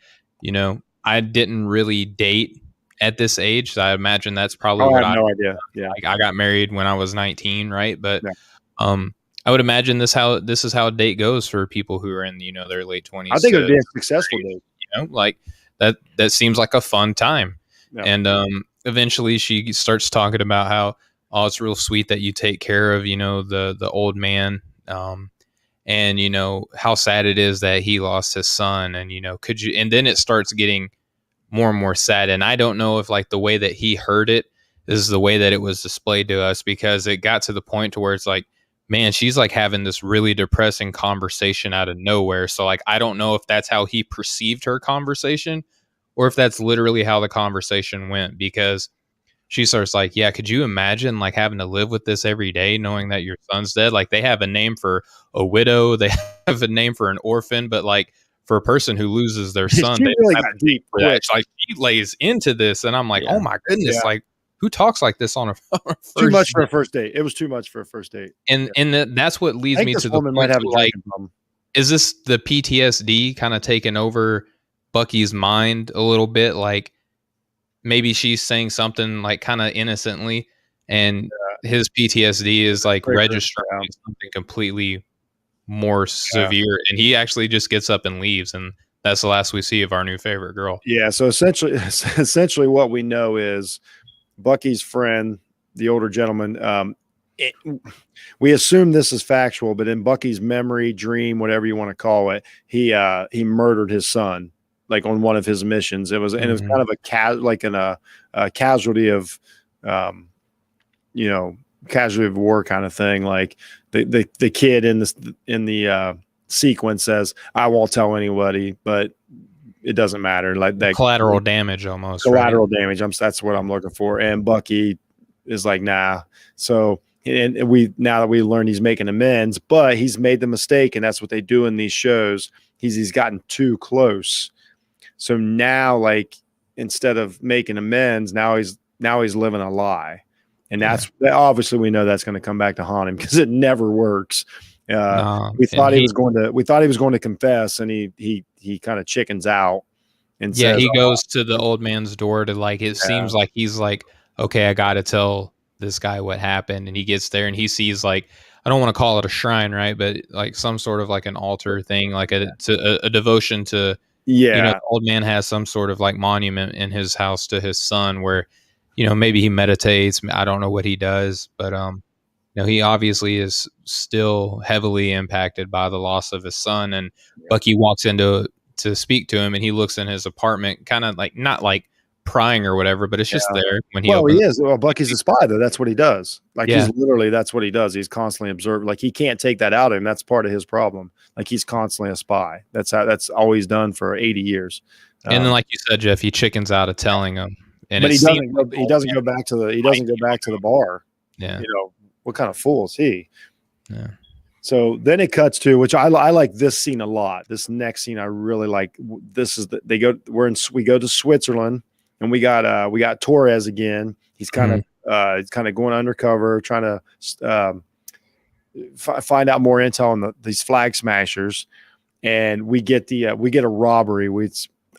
I didn't really date at this age. So I imagine that's probably I have no idea. Yeah. Like, I got married when I was 19. Right. But, I would imagine this is how a date goes for people who are in, their late 20s. I think it would be a successful date. Like that seems like a fun time. Yeah. And, eventually she starts talking about how, oh, it's real sweet that you take care of, the old man. And how sad it is that he lost his son, and and then it starts getting more and more sad. And I don't know if like the way that he heard it is the way that it was displayed to us, because it got to the point to where it's like, man, she's like having this really depressing conversation out of nowhere. So like, I don't know if that's how he perceived her conversation or if that's literally how the conversation went, because she starts like, yeah, could you imagine like having to live with this every day, knowing that your son's dead? Like, they have a name for a widow, they have a name for an orphan, but like for a person who loses their son, they really got deep. Like, she lays into this, and I'm like, oh my goodness, like who talks like this on a, on a first Too much for date? a first date. It was too much for a first date. And that's what I leads think me this to the woman point might have a to, like, drinking problem. is this the PTSD kind of taking over Bucky's mind a little bit? Like, maybe she's saying something like kind of innocently, and his PTSD is like registering something completely more severe, and he actually just gets up and leaves, and that's the last we see of our new favorite girl. Yeah. So essentially what we know is Bucky's friend, the older gentleman, we assume this is factual, but in Bucky's memory, dream, whatever you want to call it, he murdered his son, like on one of his missions. It was, and it was kind of a casualty of, casualty of war kind of thing. Like the kid in the sequence says, "I won't tell anybody," but it doesn't matter. Like that collateral damage, almost collateral damage. That's what I'm looking for. And Bucky is like, nah. So, and now that we learned he's making amends, but he's made the mistake, and that's what they do in these shows. He's gotten too close. So now, like, instead of making amends, now he's living a lie. And that's obviously we know that's going to come back to haunt him because it never works. We thought he was going to confess, and he kind of chickens out. And says, he goes to the old man's door to, like, it seems like he's like, okay, I got to tell this guy what happened. And he gets there and he sees, like, I don't want to call it a shrine, right? But like some sort of like an altar thing, like a devotion to, the old man has some sort of like monument in his house to his son where, maybe he meditates. I don't know what he does, but, he obviously is still heavily impacted by the loss of his son. And Bucky walks into to speak to him, and he looks in his apartment, kind of like, not like prying or whatever, but it's just there when he he is. Well, Bucky's a spy, though. That's what he does. Like, he's literally, that's what he does. He's constantly observed. Like, he can't take that out of him. That's part of his problem. Like, he's constantly a spy. That's all he's done for 80 years. And then, like you said, Jeff, he chickens out of telling him. And but he doesn't go back to the bar. Yeah. What kind of fool is he? Yeah. So then it cuts to, which I like this scene a lot. This next scene I really like. This is we go to Switzerland, and we got Torres again. He's kind of going undercover, trying to find out more intel on these flag smashers, and we get a robbery.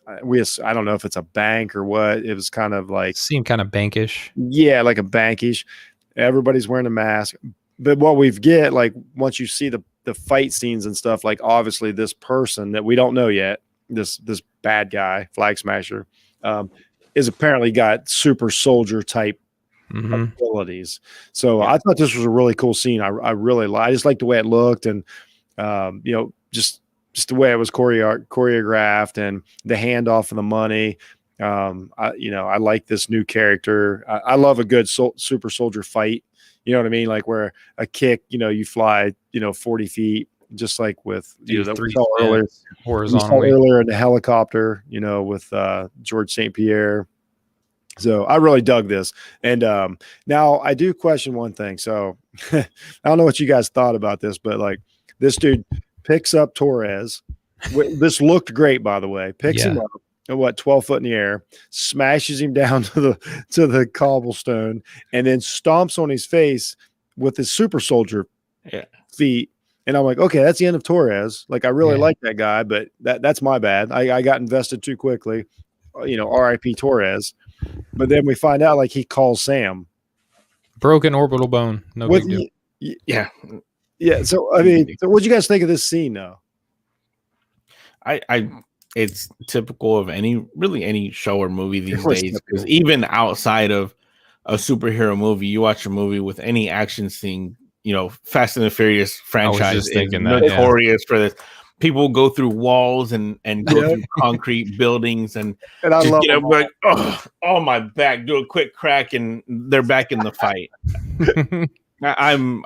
I don't know if it's a bank or what. It was kind of like seemed kind of bankish. Yeah, like a bankish. Everybody's wearing a mask. But what we get, like, once you see the fight scenes and stuff, like, obviously this person that we don't know yet, this bad guy, flag smasher, is apparently got super soldier type abilities. So I thought this was a really cool scene. I just liked the way it looked, and just the way it was choreographed, and the handoff of the money. I like this new character. I love a good super soldier fight. You know what I mean? Like, where a kick, you fly, 40 feet, just like with that we saw earlier. Horizontally. Earlier in the helicopter, with George St. Pierre. So I really dug this. And now I do question one thing. So I don't know what you guys thought about this, but like, this dude picks up Torres. This looked great, by the way. Picks him up. 12 foot in the air, smashes him down to the cobblestone, and then stomps on his face with his super soldier feet. And I'm like, okay, that's the end of Torres. Like, I really like that guy, but that's my bad. I got invested too quickly. R.I.P. Torres. But then we find out, like, he calls Sam. Broken orbital bone. No big deal. Yeah. Yeah. So, I mean, what'd you guys think of this scene, though? It's typical of any show or movie these days, because even outside of a superhero movie, you watch a movie with any action scene, Fast and the Furious franchise is notorious for this. People go through walls and go through concrete buildings and I just love get up like, oh my back, do a quick crack, and they're back in the fight. I'm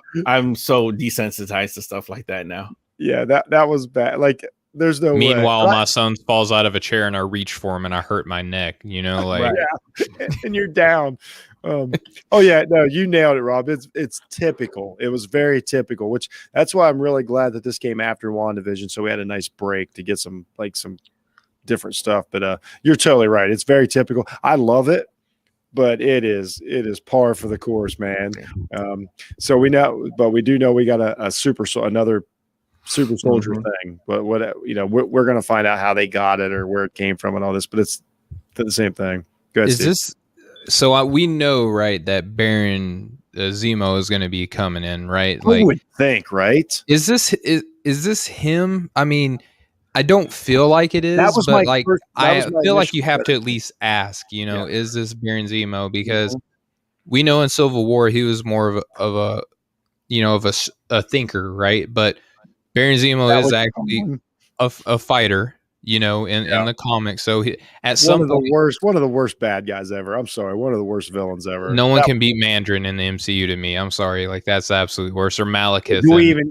so desensitized to stuff like that now. Yeah, that was bad. Like, there's no Meanwhile, way. my son falls out of a chair and I reach for him and I hurt my neck, like, and you're down. Oh yeah, no, you nailed it, Rob. It's typical. It was very typical, which that's why I'm really glad that this came after WandaVision. So we had a nice break to get some different stuff. But you're totally right. It's very typical. I love it. but it is par for the course, man. So we know, but we do know we got another super soldier thing. But what we're gonna find out how they got it or where it came from and all this. But it's the same thing. Go ahead, Is Steve. this so? We know, right, that Baron Zemo is going to be coming in, right? I would think, right? Is this him? I mean, I don't feel like it is, but like I feel like you have to at least ask. Is this Baron Zemo? Because we know in Civil War he was more of a thinker, right? But Baron Zemo is actually a fighter, in the comics. So one of the worst bad guys ever. I'm sorry, one of the worst villains ever. No one can beat Mandarin in the MCU to me. I'm sorry, like that's absolutely worse. Or Malekith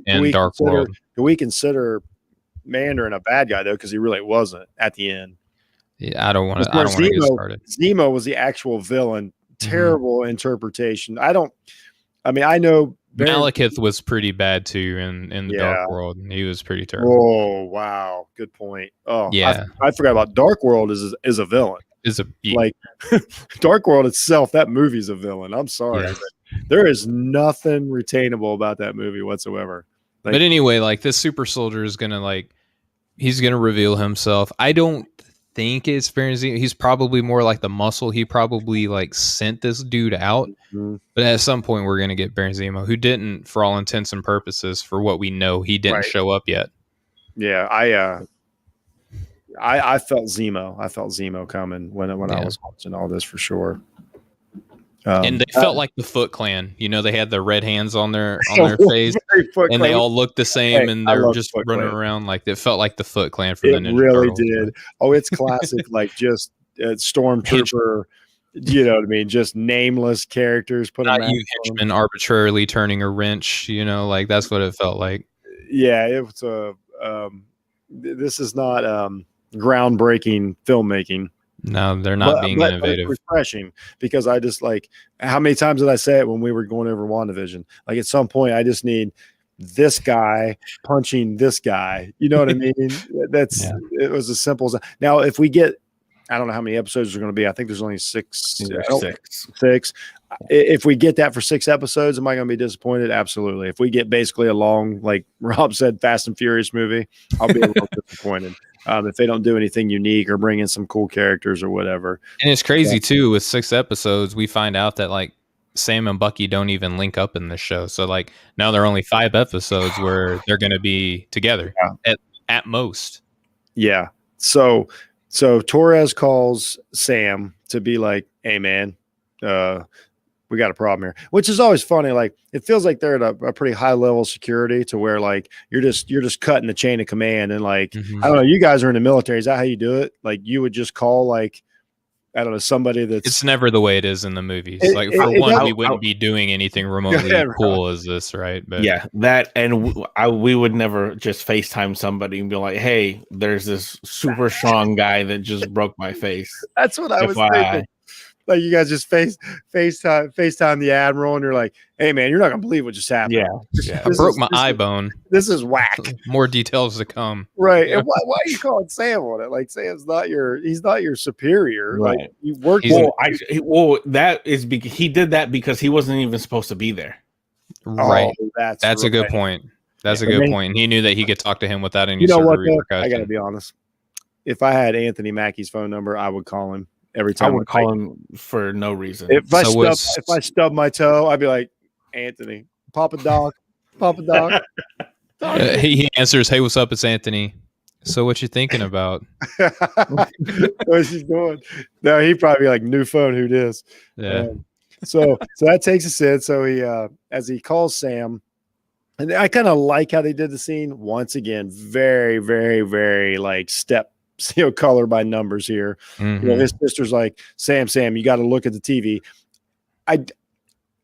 in Dark World. Do we consider Mandarin a bad guy though? Because he really wasn't at the end. Yeah, I don't want to get started. Zemo was the actual villain. Terrible interpretation. I know Malekith was pretty bad too in the Dark World. He was pretty terrible. Oh wow, good point. Oh yeah, I forgot about Dark World is a villain. Like Dark World itself. That movie's a villain. I'm sorry, but there is nothing retainable about that movie whatsoever. But anyway, like this super soldier is gonna he's gonna reveal himself. I don't think it's Baron Zemo. He's probably more like the muscle. He probably sent this dude out. But at some point we're gonna get Baron Zemo, who didn't, for all intents and purposes, for what we know, he didn't show up yet. Yeah, I felt Zemo. I felt Zemo coming when I was watching all this for sure. And they felt like the Foot Clan. They had the red hands on their face, and they all looked the same, and they're just running around like it felt like the Foot Clan from the Ninja really Turtles. Did. Oh, it's classic, just Stormtrooper. You know what I mean? Just nameless characters. Not you henchmen arbitrarily turning a wrench. That's what it felt like. Yeah, it was this is not groundbreaking filmmaking. No, they're not being innovative. It's refreshing because I just how many times did I say it when we were going over WandaVision? At some point, I just need this guy punching this guy. You know what I mean? It was as simple as that. Now, if we get, I don't know how many episodes there's going to be. I think there's only six. Six. If we get that for 6 episodes, am I going to be disappointed? Absolutely. If we get basically a long, like Rob said, Fast and Furious movie, I'll be a little disappointed. If they don't do anything unique or bring in some cool characters or whatever. And it's crazy too, with 6 episodes, we find out that Sam and Bucky don't even link up in the show. So now there are only 5 episodes where they're going to be together at most. Yeah. So Torres calls Sam to be like, "Hey man, we got a problem here," which is always funny. It feels like they're at a pretty high level of security to where you're just cutting the chain of command. And I don't know, you guys are in the military. Is that how you do it? You would just call I don't know, somebody that's. It's never the way it is in the movies. We wouldn't be doing anything remotely cool as this, right? But yeah, that, and we would never just FaceTime somebody and be like, "Hey, there's this super strong guy that just broke my face." That's what I was thinking. You guys just FaceTime the Admiral, and you're like, "Hey man, you're not gonna believe what just happened." Yeah. I broke my eye bone. This is whack. More details to come. Right. And why are you calling Sam on it? Sam's he's not your superior. Right. You work. That is because he did that because he wasn't even supposed to be there. Right. That's a good point. That's a good point. He knew that he could talk to him without any repercussion. I gotta be honest. If I had Anthony Mackie's phone number, I would call him. Every time I would call him for no reason. If I stub my toe, I'd be like, "Anthony, Papa Doc." He answers, "Hey, what's up? It's Anthony. So what you thinking about?" What's he doing? No, he'd probably be like, "New phone, who dis?" Yeah. So that takes us in. So he as he calls Sam, and I kind of like how they did the scene. Once again, very, very, very step. Color by numbers here. His sister's like, Sam, you got to look at the TV.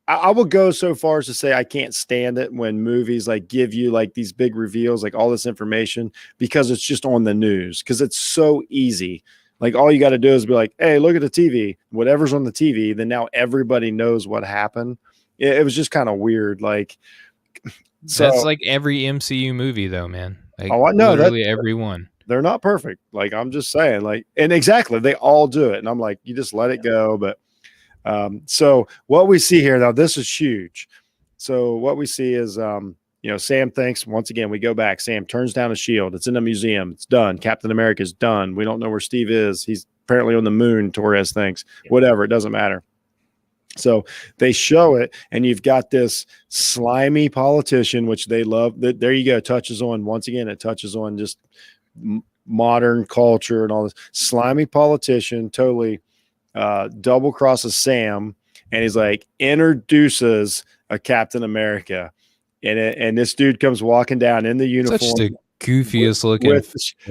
I will go so far as to say I can't stand it when movies give you these big reveals, all this information, because it's just on the news, because it's so easy. All you got to do is be like, "Hey, look at the TV." Whatever's on the TV, then now everybody knows what happened. It was just kind of weird. So that's every MCU movie, though, man. I know literally every one. They're not perfect. I'm just saying, and exactly, they all do it. And I'm like, you just let it go. But So what we see here now, this is huge. So what we see is, Sam thinks, once again, we go back. Sam turns down a shield. It's in a museum. It's done. Captain America's done. We don't know where Steve is. He's apparently on the moon, Torres thinks. Whatever, it doesn't matter. So they show it, and you've got this slimy politician, which they love. There you go. Touches on, once again, it touches on just modern culture and all this. Slimy politician totally double crosses Sam, and he's like, introduces a Captain America. And this dude comes walking down in the uniform. Such the goofiest looking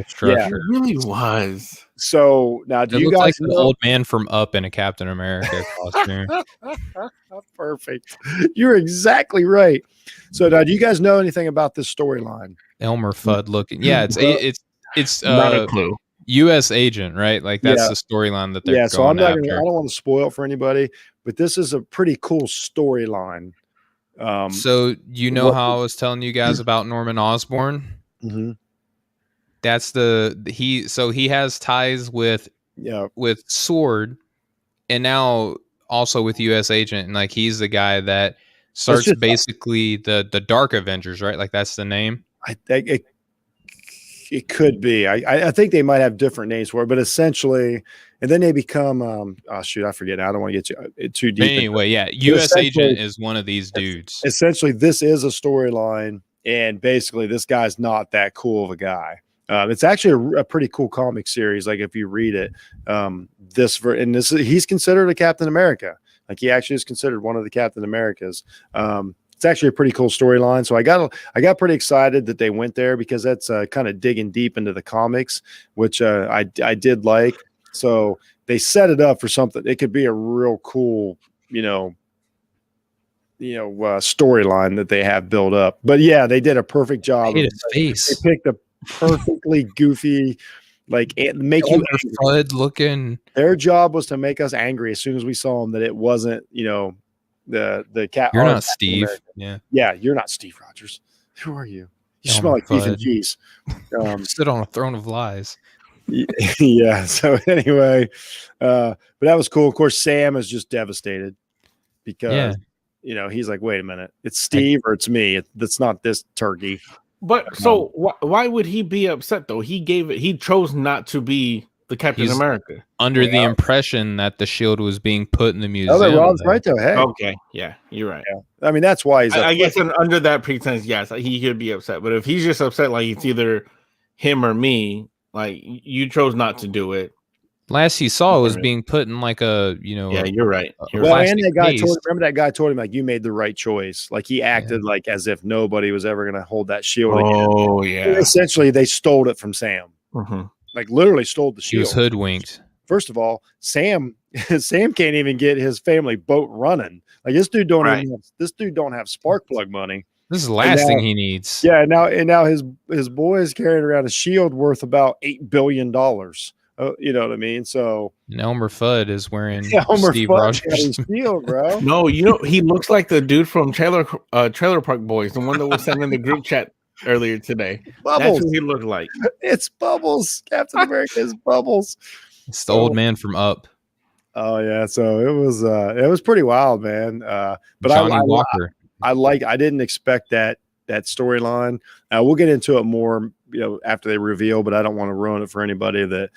structure. Yeah, it really was. So now, do you guys like know? the old man from Up in a Captain America costume? Perfect. You're exactly right. So now, do you guys know anything about this storyline? Elmer Fudd looking. Yeah, it's not a clue. U.S. agent, right? Like that's the storyline that they're going so I'm not after. I don't want to spoil it for anybody, but this is a pretty cool storyline. So you know how I was telling you guys about Norman Osborn? Mm-hmm. That's he has ties with Sword, and now also with U.S. Agent, and like he's the guy that starts basically the Dark Avengers, right? Like that's the name. It could be. I think they might have different names for it, but essentially, and then they become. I forget. I don't want to get too deep. Anyway, yeah, U.S. Agent is one of these dudes. Essentially, this is a storyline, and basically, this guy's not that cool of a guy. It's actually a pretty cool comic series. Like if you read it, he's considered a Captain America. Like he actually is considered one of the Captain Americas. It's actually a pretty cool storyline. So I got pretty excited that they went there because that's kind of digging deep into the comics, which I did like. So they set it up for something. It could be a real cool, storyline that they have built up. But yeah, they did a perfect job. His face. They picked a perfectly goofy, like make you Fudd looking. Their job was to make us angry as soon as we saw him that it wasn't, the cat. You're not Steve. Yeah, you're not Steve Rogers. Who are you? You smell like beef and cheese. Sit on a throne of lies. Yeah. So anyway, but that was cool. Of course, Sam is just devastated because he's like, wait a minute, it's Steve or it's me. That's not this turkey. But so why would he be upset though? He chose not to be the Captain America. Under the impression that the shield was being put in the museum. Oh, Rob's right though. Hey. Okay. Yeah, you're right. Yeah. I mean, that's why he's I guess under that pretense, yes, he could be upset. But if he's just upset, like it's either him or me, like you chose not to do it. Last he saw was being put in like a, Yeah, you're right. And that guy remember that guy told him like you made the right choice. Like he acted like as if nobody was ever going to hold that shield again. Oh yeah. And essentially, they stole it from Sam. Mm-hmm. Like literally stole the shield. He was hoodwinked. First of all, Sam can't even get his family boat running. Like this dude don't have spark plug money. This is the last thing he needs. Yeah, now his boy is carrying around a shield worth about $8 billion. You know what I mean? So and Elmer Fudd is wearing Steve Rogers' shield, bro. No, he looks like the dude from Trailer Park Boys, the one that was sent in the group chat earlier today. Bubbles. That's what he looked like. It's Bubbles. Captain America is Bubbles. It's the old man from Up. Oh yeah, so it was pretty wild, man. But Johnny Walker. I didn't expect that storyline. We'll get into it more, after they reveal, but I don't want to ruin it for anybody that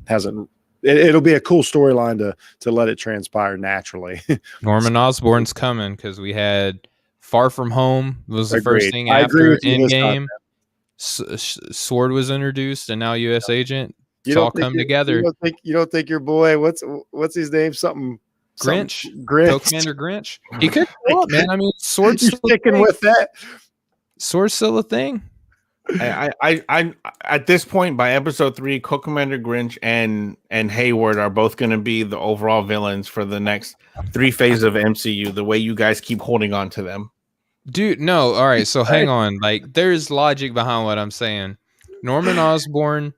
hasn't. It'll be a cool storyline to let it transpire naturally. Norman Osborn's coming because we had Far From Home was the Agreed. first thing I after agree Endgame. Sword was introduced, and now U.S. Agent. It's all come together. You don't think your boy? What's his name? Grinch. Commander Grinch. He could come up, man. I mean, Sword's sticking with that. Sword's still a thing. I at this point by episode 3, Commander Grinch and Hayward are both going to be the overall villains for the next 3 phases of MCU. The way you guys keep holding on to them, dude. No, all right. So hang on. Like, there's logic behind what I'm saying. Norman Osborn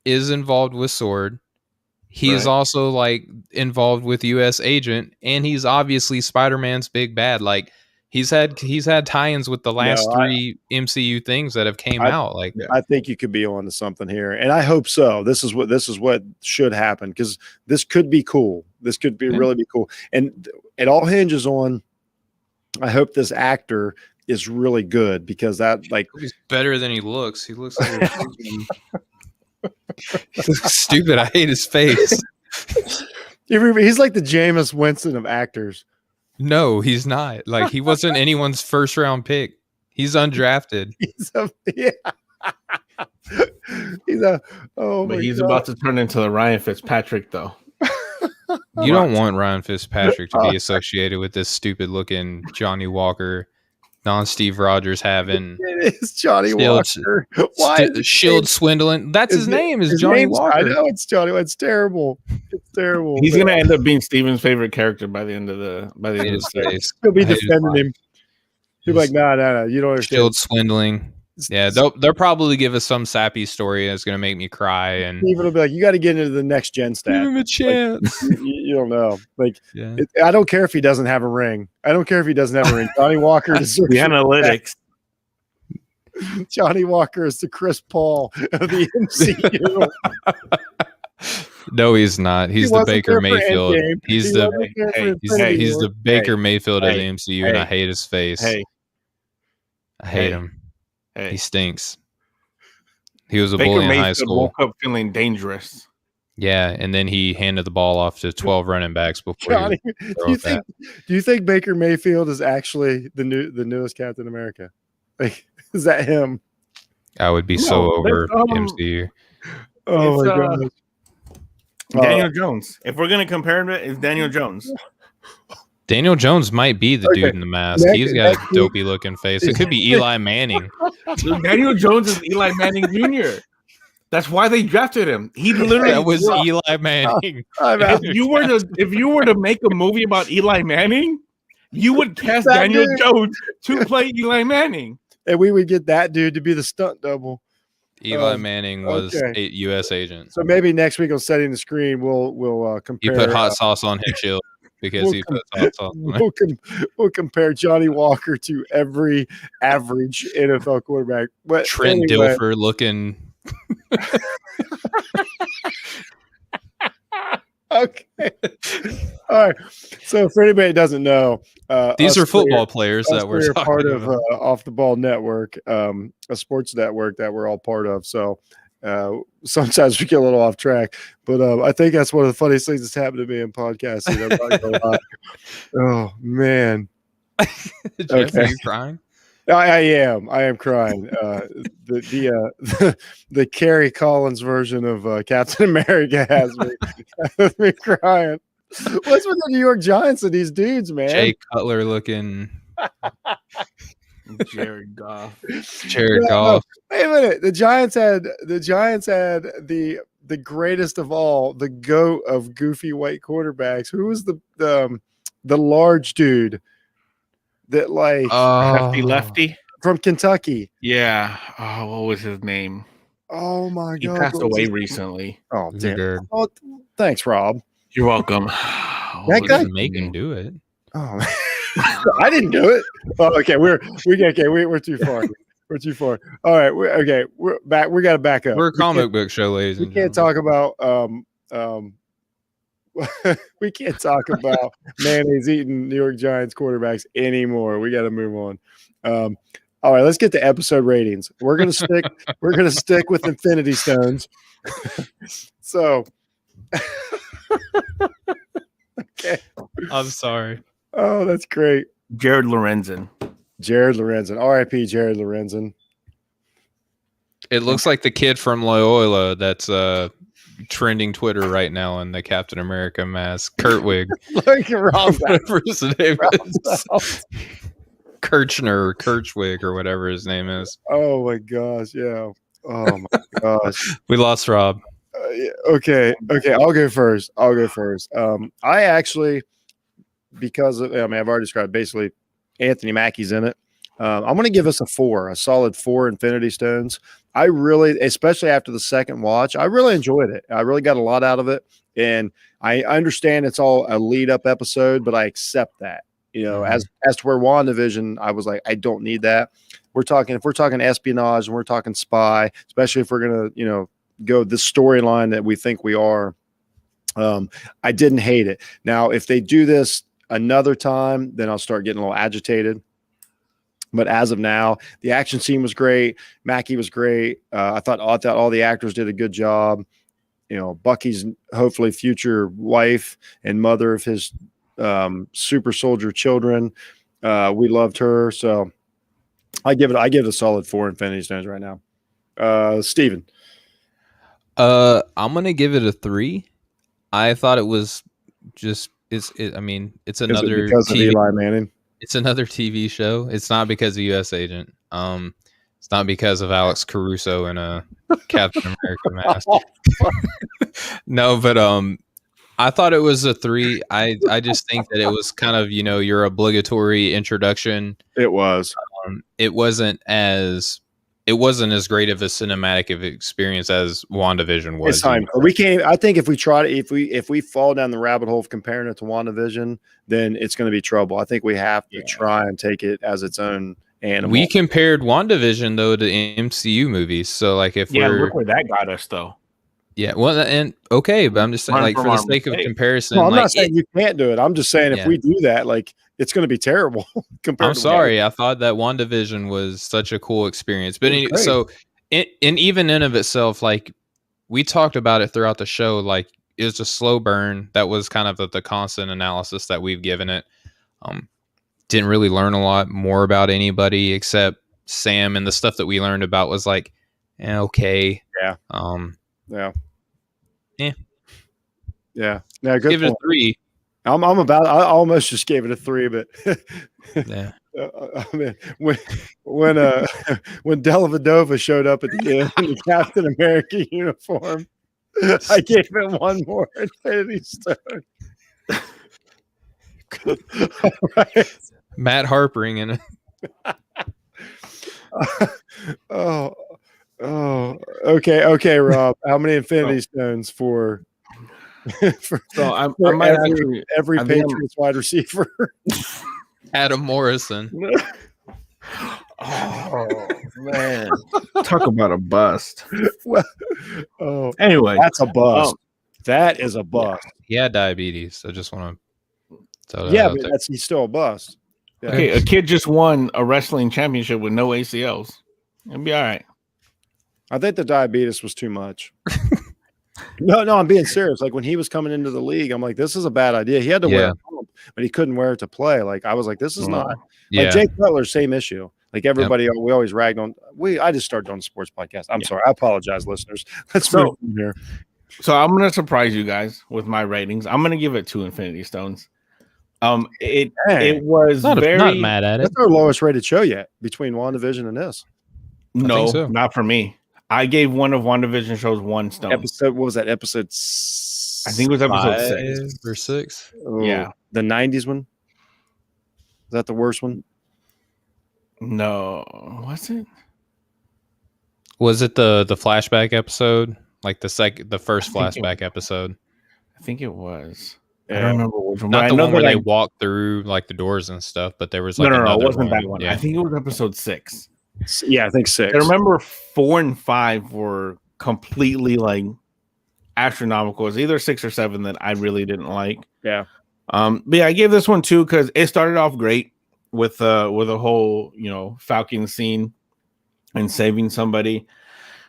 is involved with Sword. He is also like involved with U.S. Agent, and he's obviously Spider-Man's big bad. Like he's had tie-ins with the last 3 MCU things that have came out. Like I think you could be on to something here, and I hope so. This is what should happen because this could be cool. This could be really be cool. And it all hinges on, I hope this actor is really good, because that, like, he's better than he looks. He looks like he looks stupid. I hate his face. He's like the Jameis Winston of actors. No, he's not. Like, he wasn't anyone's first round pick. He's undrafted. He's about to turn into the Ryan Fitzpatrick, though. You don't want Ryan Fitzpatrick to be associated with this stupid looking Johnny Walker, non-Steve Rogers having. It is Johnny Walker. Why? Shield swindling. That's his name. Is Johnny Walker. I know it's Johnny. It's terrible. It's terrible. He's gonna end up being Steven's favorite character by the end of the series. He'll be defending him. He'll be like, no. You don't understand. Shield swindling. Yeah, they'll probably give us some sappy story that's going to make me cry. And Steven will be like, you got to get into the next gen stat. Give him a chance. Like, you don't know. Like, I don't care if he doesn't have a ring. Johnny Walker is the analytics. Johnny Walker is the Chris Paul of the MCU. No, he's not. He's the Baker Mayfield. He's the Baker Mayfield of the MCU, and I hate his face. I hate him. He stinks. He was a bully in high school. Woke up feeling dangerous. Yeah, and then he handed the ball off to 12 running backs before. Johnny, do you think Baker Mayfield is actually the newest Captain America? Like, is that him? I would be so over MCU. Oh my god. Daniel Jones. If we're gonna compare him, it's Daniel Jones. Daniel Jones might be the dude in the mask. He's got a dopey looking face. It could be Eli Manning. Daniel Jones is Eli Manning Jr. That's why they drafted him. He literally was Eli Manning. If you were to make a movie about Eli Manning, you would cast Daniel Jones to play Eli Manning, and we would get that dude to be the stunt double. Eli Manning was a U.S. agent. So maybe next week on Setting the Screen, we'll compare. You put hot sauce on his shield. Because he puts hot sauce on it. We'll compare Johnny Walker to every average NFL quarterback. But Trent Dilfer looking. Okay. All right. So for anybody that doesn't know, these are football players that we're part of Off the Ball Network, a sports network that we're all part of. So sometimes we get a little off track, but I think that's one of the funniest things that's happened to me in podcasting. I'm not gonna lie. Oh man. Jeff, okay. Are you crying? I am crying. The Kerry Collins version of Captain America has me crying. What's with the New York Giants and these dudes, man? Jay Cutler looking. Jared Goff. Wait a minute. The Giants had the greatest of all, the GOAT of goofy white quarterbacks. Who was the large dude that lefty from Kentucky? Yeah. Oh, what was his name? Oh my god. He passed away recently. Oh, damn. Oh, thanks, Rob. You're welcome. That guy didn't make him do it. Oh, I didn't do it. Oh, okay. We're too far. We're too far. All right. We're back. We got to back up. We're a comic book show, ladies and gentlemen. We can't talk about mayonnaise eating New York Giants quarterbacks anymore. We got to move on. All right, let's get to episode ratings. We're gonna stick with Infinity Stones. So okay. I'm sorry. Oh, that's great. Jared Lorenzen. R.I.P. Jared Lorenzen. It looks like the kid from Loyola that's trending Twitter right now in the Captain America mask. Kurtwig. Like Rob, whatever his name is. Kirchner or Kirchwig or whatever his name is. Oh my gosh, yeah. Oh my gosh. We lost Rob. Okay. I'll go first. I actually, because I've already described basically Anthony Mackie's in it. I'm going to give us a solid 4 Infinity Stones. I really, especially after the second watch, I really enjoyed it. I really got a lot out of it. And I understand it's all a lead up episode, but I accept that. As to where WandaVision, I was like, I don't need that. If we're talking espionage and we're talking spy, especially if we're going to, go the storyline that we think we are, I didn't hate it. Now, if they do this another time, then I'll start getting a little agitated. But as of now, the action scene was great. Mackie was great. I thought all the actors did a good job. You know, Bucky's hopefully future wife and mother of his super soldier children. We loved her. So I give it a solid 4 Infinity Stones right now. Steven. I'm gonna give it a 3. I thought it was just I mean, it's another because TV. Of Eli Manning. It's another TV show. It's not because of U.S. Agent. It's not because of Alex Caruso in a Captain America mask. No, but I thought it was a 3. I just think that it was kind of, you know, your obligatory introduction. It was. It wasn't as great of a cinematic of experience as WandaVision was. It's time. We can't. I think if we try to, if we fall down the rabbit hole of comparing it to WandaVision, then it's going to be trouble. I think we have to try and take it as its own animal. We compared WandaVision though to MCU movies, so like if look where that got us though. Yeah, well, and okay, but I'm just saying, like, for the sake of comparison, no, I'm like, not saying you can't do it. I'm just saying if we do that, like, it's going to be terrible. I'm sorry, I thought that WandaVision was such a cool experience, but anyway, so, and even in of itself, like, we talked about it throughout the show, like, it was a slow burn. That was kind of the constant analysis that we've given it. Didn't really learn a lot more about anybody except Sam, and the stuff that we learned about was like, okay, yeah. Yeah. Yeah. Yeah. Good. Give it a 3. I almost just gave it a 3, but yeah. I mean, when Dellavedova showed up at the end in the Captain America uniform, I gave it 1 more Infinity Stone. All right. Matt Harpering in it. Okay, Rob. How many Infinity Stones for every Patriots wide receiver? Adam Morrison. Oh man, talk about a bust. Anyway, that's a bust. That is a bust. He had diabetes. I just want to tell that. But he's still a bust. Yeah. Okay, a kid just won a wrestling championship with no ACLs. It'll be all right. I think the diabetes was too much. No, I'm being serious. Like when he was coming into the league, I'm like, this is a bad idea. He had to wear a pump, but he couldn't wear it to play. Like I was like, this is not. Like Jake Cutler, same issue. Like everybody, we always ragged on. I just started doing a sports podcast. I'm sorry. I apologize, listeners. Let's move on here. So I'm gonna surprise you guys with my ratings. I'm gonna give it 2 Infinity Stones. It was not mad at it. That's our lowest rated show yet between WandaVision and this. No, not for me. I gave one of WandaVision shows 1 stone. What was that? Episode I think it was episode 6 or 6. Oh, yeah, the 90s one. Is that the worst one? No, was it? Was it the flashback episode? Like the first flashback episode? I think it was. Yeah. I don't remember which one. Not the one where they walked through like the doors and stuff, but there was like no, it wasn't that one. Yeah. I think it was episode 6. Yeah, I think 6. I remember 4 and 5 were completely like astronomical. It was either 6 or 7 that I really didn't like. Yeah. But yeah, I gave this one 2 because it started off great with a whole, Falcon scene and saving somebody.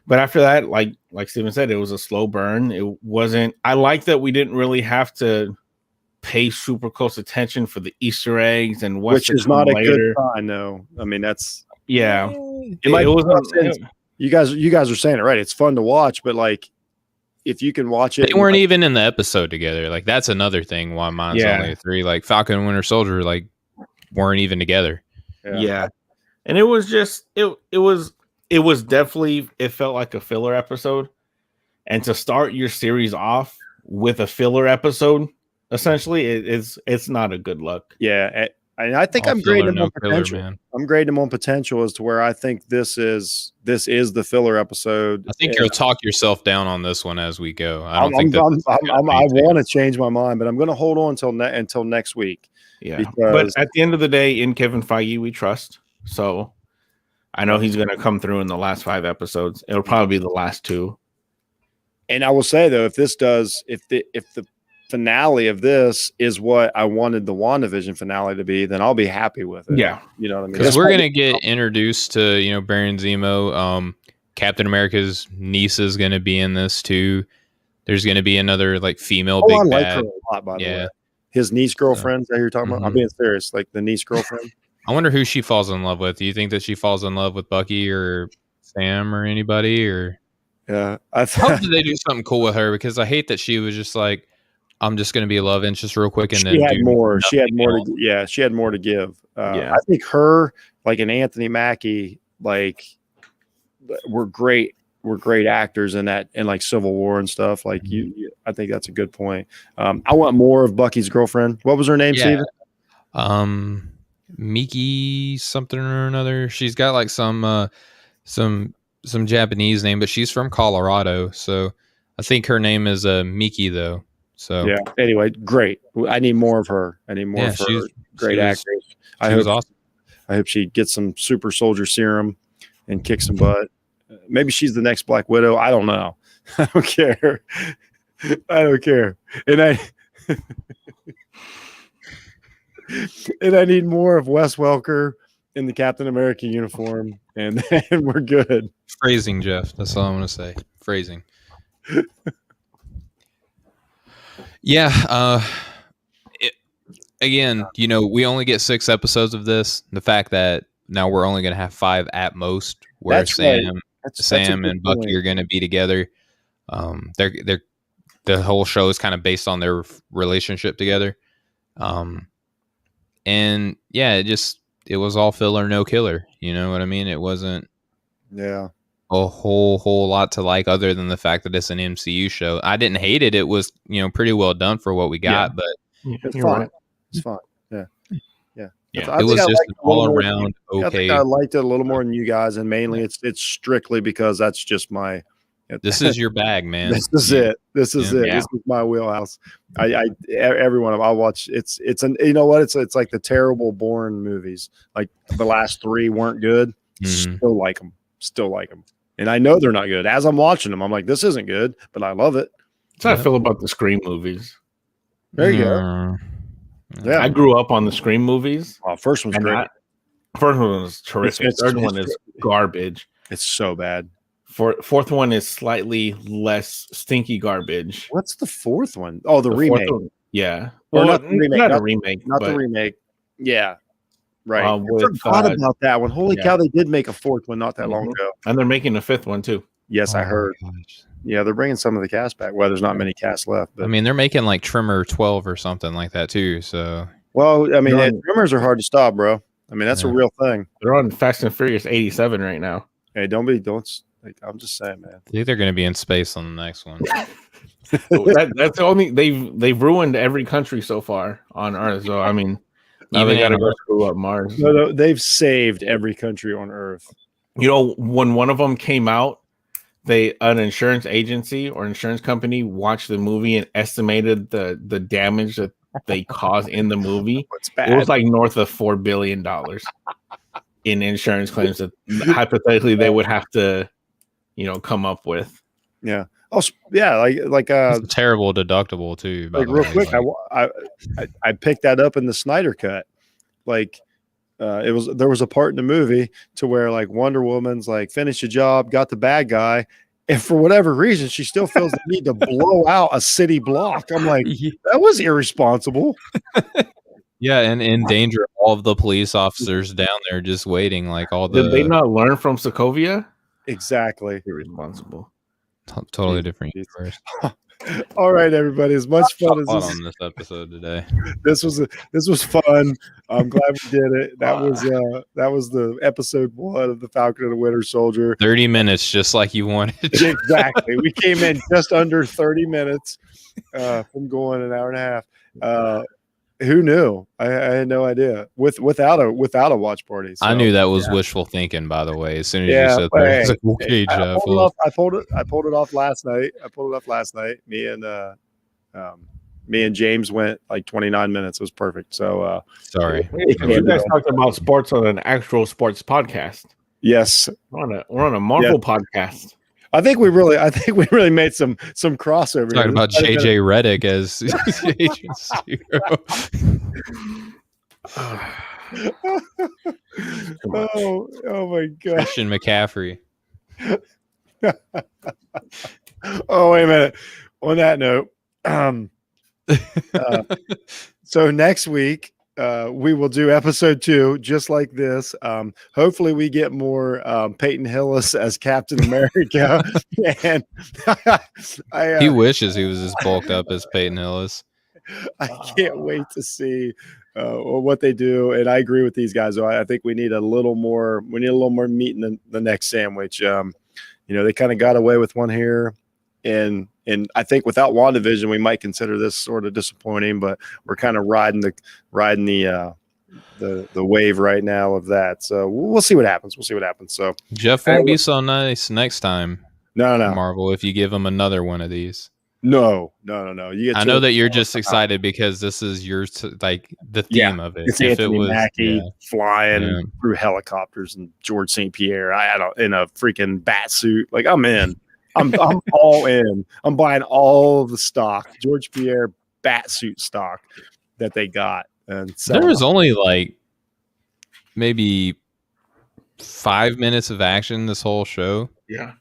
But after that, like Steven said, it was a slow burn. It wasn't. I like that we didn't really have to pay super close attention for the Easter eggs and what's which is not later. A good sign, though. I mean, that's it was. You guys are saying it right. It's fun to watch, but like, if you can watch it, they weren't even in the episode together. Like that's another thing why mine's only a 3. Like Falcon and Winter Soldier, like weren't even together. Yeah. And it was just it was definitely, it felt like a filler episode. And to start your series off with a filler episode, essentially, it's not a good look. Yeah. And I think I'm grading them on potential. I'm grading them on potential as to where I think this is the filler episode. I think you'll talk yourself down on this one as we go. I want to change my mind, but I'm going to hold on until next week. Yeah. But at the end of the day, in Kevin Feige, we trust. So I know he's going to come through in the last 5 episodes. It'll probably be the last 2. And I will say though, if the finale of this is what I wanted the WandaVision finale to be, then I'll be happy with it. Yeah. You know what I mean? Because we're gonna get introduced to Baron Zemo. Captain America's niece is gonna be in this too. There's gonna be another like female big I like bad. her a lot, by the way. His niece girlfriend that you're talking about. I'm being serious, like the niece girlfriend. I wonder who she falls in love with. Do you think that she falls in love with Bucky or Sam or anybody? Or yeah, I hope that they do something cool with her, because I hate that she was just like, I'm just going to be a love interest real quick, and she then had more. She had more. else. She had more to give. I think her, like, and Anthony Mackie, like, were great. Were great actors in that, in like Civil War and stuff. Like I think that's a good point. I want more of Bucky's girlfriend. What was her name, Steven? Miki something or another. She's got like some Japanese name, but she's from Colorado, so I think her name is Miki though. So yeah. Anyway, great. I need more of her. I need more of her. Great actress. I hope awesome. I hope she gets some super soldier serum and kicks some butt. Maybe she's the next Black Widow. I don't know. I don't care. I don't care. And I need more of Wes Welker in the Captain America uniform, and we're good. Phrasing, Jeff. That's all I'm going to say. Phrasing. Yeah. Again, we only get 6 episodes of this. The fact that now we're only going to have 5 at most, where that's Sam and Bucky are going to be together. The whole show is kind of based on their relationship together. And yeah, it was all filler, no killer. You know what I mean? It wasn't a whole lot to like, other than the fact that it's an MCU show. I didn't hate it. It was, pretty well done for what we got, but it's fine. Right. It's fine. Yeah. Yeah. It was just an all around okay. I think I liked it a little more than you guys, and mainly it's strictly because that's just my. This is your bag, man. This is it. This is it. Yeah. This is my wheelhouse. Every one of them I watch. It's you know what? It's like the terrible Bourne movies. Like the last 3 weren't good. Still like them. And I know they're not good. As I'm watching them, I'm like, this isn't good, but I love it. That's how I feel about the Scream movies. There you go. Yeah, I grew up on the Scream movies. First one's great. First one was terrific. Third one is garbage. It's so bad. Fourth one is slightly less stinky garbage. What's the 4th one? Oh, the remake. Yeah. Well, not the remake. Not a remake. Not the remake. Yeah. Right. I forgot about that one. Holy cow, they did make a 4th one not that long ago. And they're making a 5th one too. Yes, I heard. Yeah, they're bringing some of the cast back. Well, there's not many cast left. But. I mean, they're making like Trimmer 12 or something like that too. So. Well, I mean, Trimmers are hard to stop, bro. I mean, that's a real thing. They're on Fast and Furious 87 right now. Hey, like, I'm just saying, man. I think they're going to be in space on the next one. That's the only they've ruined every country so far on Earth. So I mean, now they got to go screw up Mars. No, they've saved every country on Earth. When one of them came out, an insurance agency or insurance company watched the movie and estimated the damage that they caused in the movie. It was like north of $4 billion in insurance claims that hypothetically they would have to, come up with. Yeah. Oh, yeah. Like it's a terrible deductible too. Like real quick, I picked that up in the Snyder Cut. Like, there was a part in the movie to where like Wonder Woman's like finished a job, got the bad guy, and for whatever reason she still feels the need to blow out a city block. I'm like, that was irresponsible. Yeah, and endanger all of the police officers down there just waiting. Like Did they not learn from Sokovia? Exactly. Irresponsible. Totally different universe. All right, everybody. As much fun as on this episode today. This was fun. I'm glad we did it. That was the episode 1 of the Falcon and the Winter Soldier. 30 minutes, just like you wanted. Exactly. We came in just under 30 minutes from going an hour and a half. Who knew? I had no idea. Without a watch party. So, I knew that was wishful thinking. By the way, as soon as you said that, I was like, okay, Jeff. I pulled it off last night. Me and James went like 29 minutes. It was perfect. So sorry. You guys talked about sports on an actual sports podcast. Yes, we're on a Marvel podcast. I think we really made some crossover. Talking about JJ Redick as Agent Zero. Oh my god. Christian McCaffrey. Oh, wait a minute. On that note, so next week we will do episode 2 just like this. Hopefully we get more Peyton Hillis as Captain America. And he wishes he was as bulked up as Peyton Hillis. I can't wait to see what they do. And I agree with these guys. I think we need a little more meat in the next sandwich. They kind of got away with one here. And I think without WandaVision, we might consider this sort of disappointing, but we're kind of riding the wave right now of that. So we'll see what happens. So Jeff won't be so nice next time. No, Marvel, if you give him another one of these. No. I know that you're just excited because this is the theme of it. It's Anthony Mackie flying through helicopters and George St. Pierre. I don't in a freaking bat suit. Like I'm in. I'm all in. I'm buying all of the stock, George Pierre bat suit stock that they got. And there was only maybe 5 minutes of action this whole show. Yeah.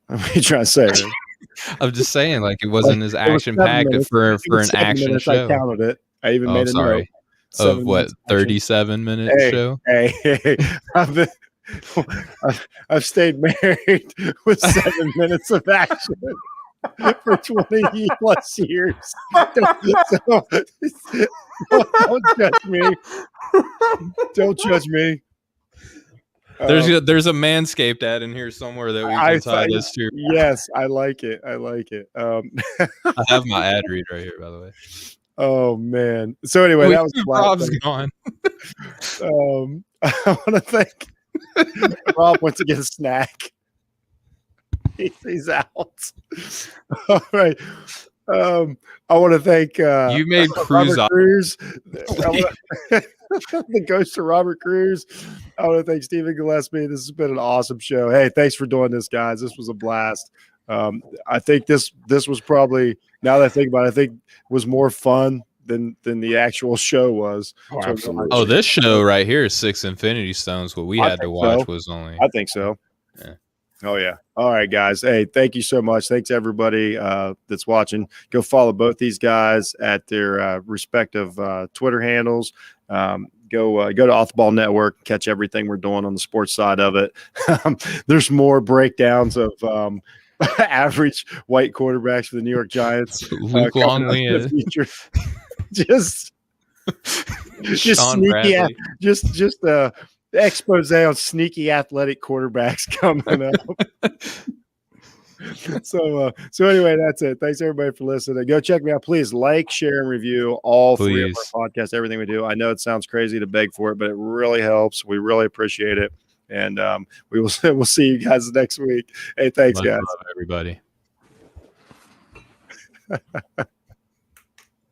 What are you trying to say? I'm just saying, it wasn't as action packed for an action show. I counted it. I even made a note. Of what 37-minute show? Hey, I've stayed married with 7 minutes of action for 20 plus years. Don't judge me. Don't judge me. There's a Manscaped ad in here somewhere that we can tie this to. Yes, I like it. I have my ad read right here, by the way. Oh man. So anyway, that was Rob's gone. I want to thank Rob went to get a snack. He's out. All right. I want to thank you made Robert Cruz. The ghost of Robert Cruz. I want to thank Stephen Gillespie. This has been an awesome show. Hey, thanks for doing this, guys. This was a blast. I think this was probably, now that I think about it, I think was more fun than the actual show was. Oh, absolutely. Oh, this show right here is 6 Infinity Stones. What we had to watch was only. I think so. Yeah. Oh, yeah. All right, guys. Hey, thank you so much. Thanks, everybody that's watching. Go follow both these guys at their respective Twitter handles. Go to Off the Ball Network, catch everything we're doing on the sports side of it. There's more breakdowns of average white quarterbacks for the New York Giants. Luke Longley is just sneaky, just expose on sneaky athletic quarterbacks coming up. So anyway, that's it. Thanks everybody for listening. Go check me out. Please like, share, and review all 3 of our podcasts, everything we do. I know it sounds crazy to beg for it, but it really helps. We really appreciate it. And we'll see you guys next week. Hey, thanks, guys. Everybody.